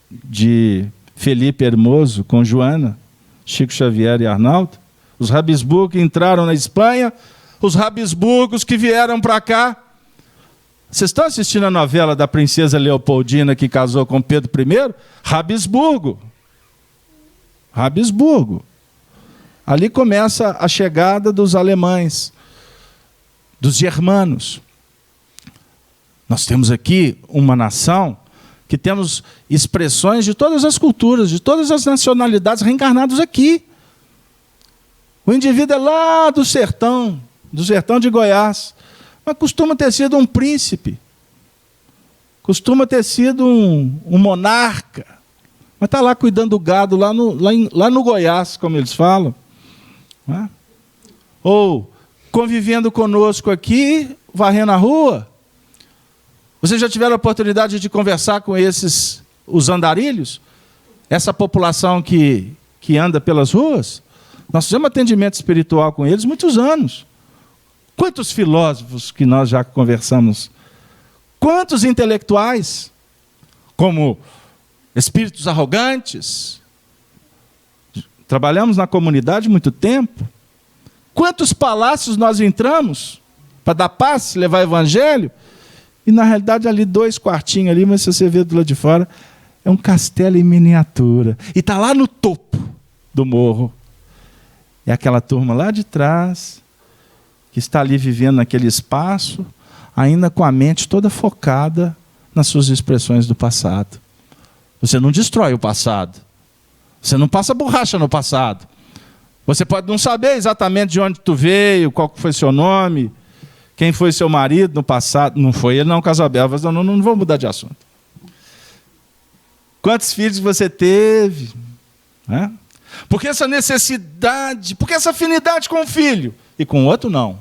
de Felipe Hermoso com Joana, Chico Xavier e Arnaldo, os Habsburgos que entraram na Espanha, os Habsburgos que vieram para cá. Vocês estão assistindo a novela da princesa Leopoldina que casou com Pedro I? Habsburgo. Habsburgo. Ali começa a chegada dos alemães, dos germanos. Nós temos aqui uma nação que temos expressões de todas as culturas, de todas as nacionalidades reencarnados aqui. O indivíduo é lá do sertão de Goiás, mas costuma ter sido um príncipe, costuma ter sido um monarca, mas está lá cuidando do gado, lá no Goiás, como eles falam. Não é? Ou convivendo conosco aqui, varrendo a rua. Vocês já tiveram a oportunidade de conversar com os andarilhos? Essa população que anda pelas ruas? Nós fizemos atendimento espiritual com eles muitos anos. Quantos filósofos que nós já conversamos? Quantos intelectuais? Como espíritos arrogantes? Trabalhamos na comunidade muito tempo. Quantos palácios nós entramos para dar paz, levar evangelho? E, na realidade, ali 2 quartinhos ali, mas se você vê do lado de fora, é um castelo em miniatura. E está lá no topo do morro. É aquela turma lá de trás, que está ali vivendo naquele espaço, ainda com a mente toda focada nas suas expressões do passado. Você não destrói o passado. Você não passa borracha no passado. Você pode não saber exatamente de onde tu veio, qual foi seu nome, quem foi seu marido no passado. Não foi ele não, Casabel. Não vou mudar de assunto. Quantos filhos você teve? Né? Porque essa necessidade, porque essa afinidade com o filho e com o outro não.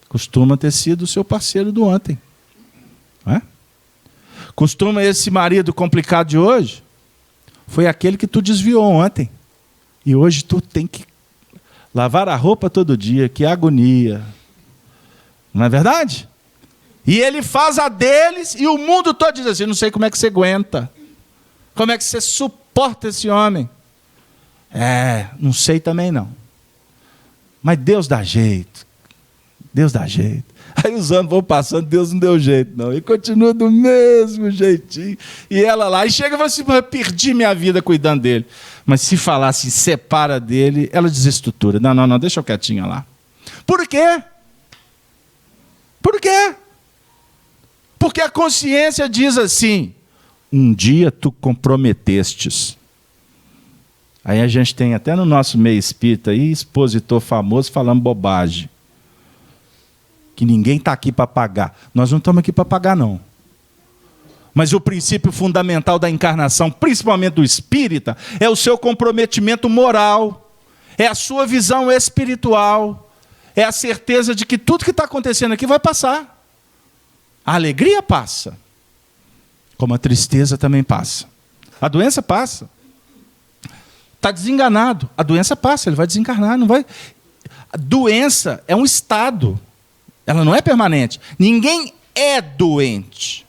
Costuma ter sido o seu parceiro do ontem. Né? Costuma esse marido complicado de hoje foi aquele que tu desviou ontem. E hoje tu tem que lavar a roupa todo dia, que agonia. Não é verdade? E ele faz a deles e o mundo todo diz assim, não sei como é que você aguenta. Como é que você suporta esse homem? Não sei também não. Mas Deus dá jeito. Deus dá jeito. Aí os anos vão passando, Deus não deu jeito não. E continua do mesmo jeitinho. E ela lá, e chega e fala assim, eu perdi minha vida cuidando dele. Mas se falasse, separa dele, ela desestrutura. Não, deixa eu quietinha lá. Por quê? Por quê? Porque a consciência diz assim, um dia tu comprometestes. Aí a gente tem até no nosso meio espírita aí, expositor famoso falando bobagem. Que ninguém está aqui para pagar. Nós não estamos aqui para pagar, não. Mas o princípio fundamental da encarnação, principalmente do espírita, é o seu comprometimento moral, é a sua visão espiritual, é a certeza de que tudo que está acontecendo aqui vai passar. A alegria passa, como a tristeza também passa. A doença passa. Está desenganado, a doença passa, ele vai desencarnar, não vai. A doença é um estado. Ela não é permanente. Ninguém é doente.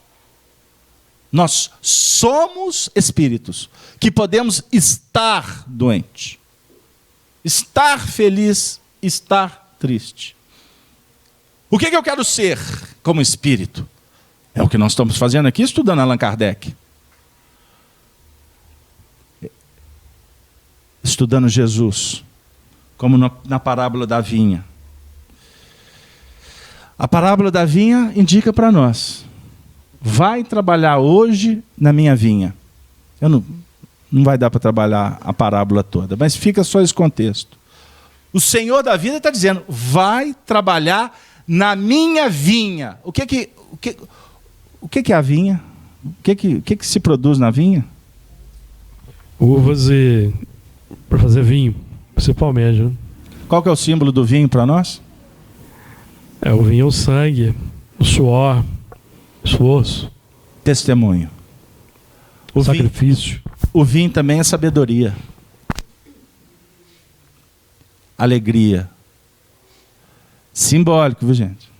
Nós somos espíritos que podemos estar doente, estar feliz, estar triste. O que eu quero ser como espírito? É o que nós estamos fazendo aqui, estudando Allan Kardec. Estudando Jesus, como na parábola da vinha. A parábola da vinha indica para nós, vai trabalhar hoje na minha vinha. Não vai dar para trabalhar a parábola toda, mas fica só esse contexto. O Senhor da vida está dizendo, vai trabalhar na minha vinha. O O que é a vinha? O que se produz na vinha? Uvas e para fazer vinho, principalmente, né? Qual que é o símbolo do vinho para nós? O vinho é o sangue, o suor, esforço. Testemunho. O sacrifício. O vinho também é sabedoria. Alegria. Simbólico, viu, gente?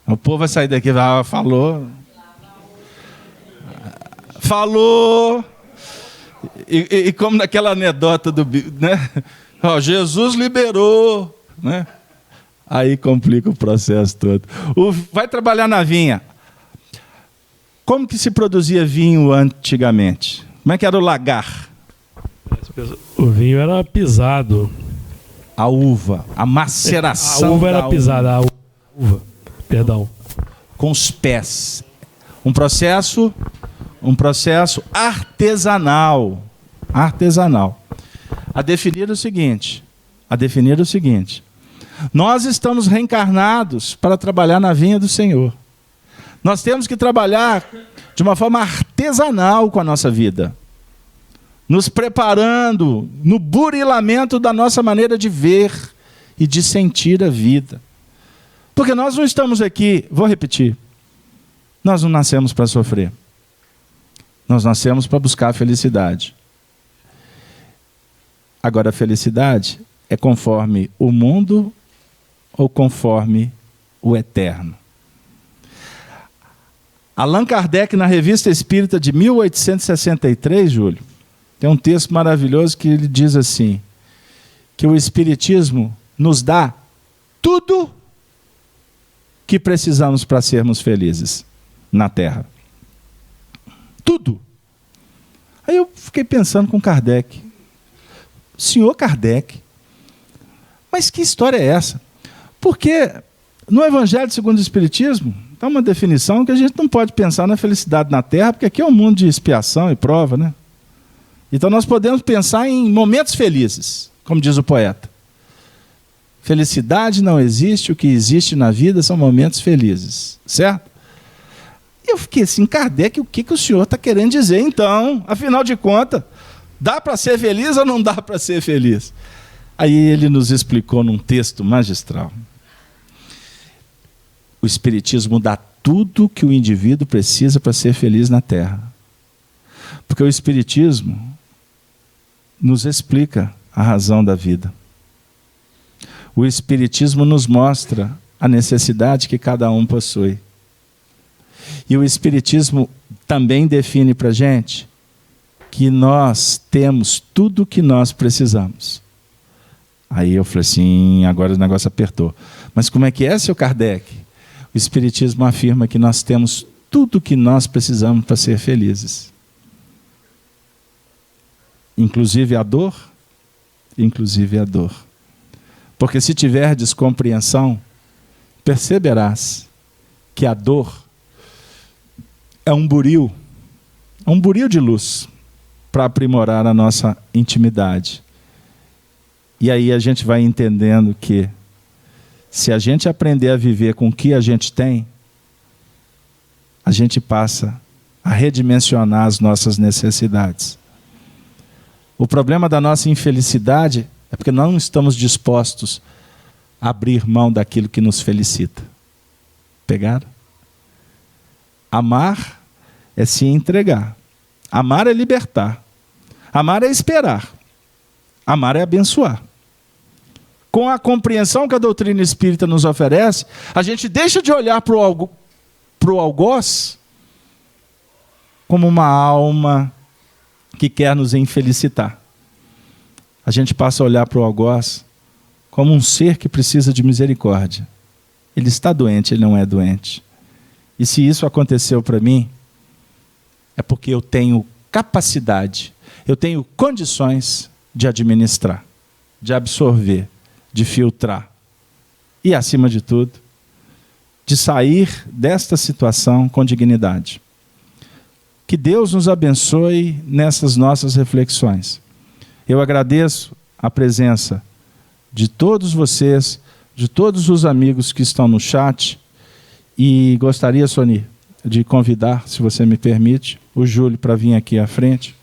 O povo vai sair daqui e vai, falou. E como naquela anedota do, né? Jesus liberou, né? Aí complica o processo todo. Vai trabalhar na vinha. Como que se produzia vinho antigamente? Como é que era o lagar? O vinho era pisado. A uva, a maceração. A uva era pisada, a uva, perdão. Com os pés. Um processo artesanal. Artesanal. A definir o seguinte. Nós estamos reencarnados para trabalhar na vinha do Senhor. Nós temos que trabalhar de uma forma artesanal com a nossa vida. Nos preparando no burilamento da nossa maneira de ver e de sentir a vida. Porque nós não estamos aqui, vou repetir, nós não nascemos para sofrer. Nós nascemos para buscar a felicidade. Agora, a felicidade é conforme o mundo ou conforme o eterno. Allan Kardec, na Revista Espírita de 1863, Júlio, tem um texto maravilhoso que ele diz assim, que o Espiritismo nos dá tudo que precisamos para sermos felizes na Terra. Tudo. Aí eu fiquei pensando com Kardec. Senhor Kardec, mas que história é essa? Porque no Evangelho segundo o Espiritismo, está uma definição que a gente não pode pensar na felicidade na Terra, porque aqui é um mundo de expiação e prova, né? Então nós podemos pensar em momentos felizes, como diz o poeta. Felicidade não existe, o que existe na vida são momentos felizes, certo? E eu fiquei assim, Kardec, o que o senhor está querendo dizer então? Afinal de contas, dá para ser feliz ou não dá para ser feliz? Aí ele nos explicou num texto magistral. O Espiritismo dá tudo que o indivíduo precisa para ser feliz na Terra. Porque o Espiritismo nos explica a razão da vida. O Espiritismo nos mostra a necessidade que cada um possui. E o Espiritismo também define para a gente que nós temos tudo o que nós precisamos. Aí eu falei assim, agora o negócio apertou. Mas como é que é, seu Kardec? O Espiritismo afirma que nós temos tudo o que nós precisamos para ser felizes. Inclusive a dor? Inclusive a dor. Porque se tiver descompreensão, perceberás que a dor é um buril de luz para aprimorar a nossa intimidade. E aí a gente vai entendendo que se a gente aprender a viver com o que a gente tem, a gente passa a redimensionar as nossas necessidades. O problema da nossa infelicidade é porque não estamos dispostos a abrir mão daquilo que nos felicita. Pegaram? Amar é se entregar. Amar é libertar. Amar é esperar. Amar é abençoar. Com a compreensão que a doutrina espírita nos oferece, a gente deixa de olhar para o algoz como uma alma que quer nos infelicitar. A gente passa a olhar para o algoz como um ser que precisa de misericórdia. Ele está doente, ele não é doente. E se isso aconteceu para mim, é porque eu tenho capacidade, eu tenho condições de administrar, de absorver, de filtrar. E, acima de tudo, de sair desta situação com dignidade. Que Deus nos abençoe nessas nossas reflexões. Eu agradeço a presença de todos vocês, de todos os amigos que estão no chat, e gostaria, Soni, de convidar, se você me permite, o Júlio para vir aqui à frente,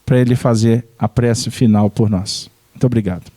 para ele fazer a prece final por nós. Muito obrigado.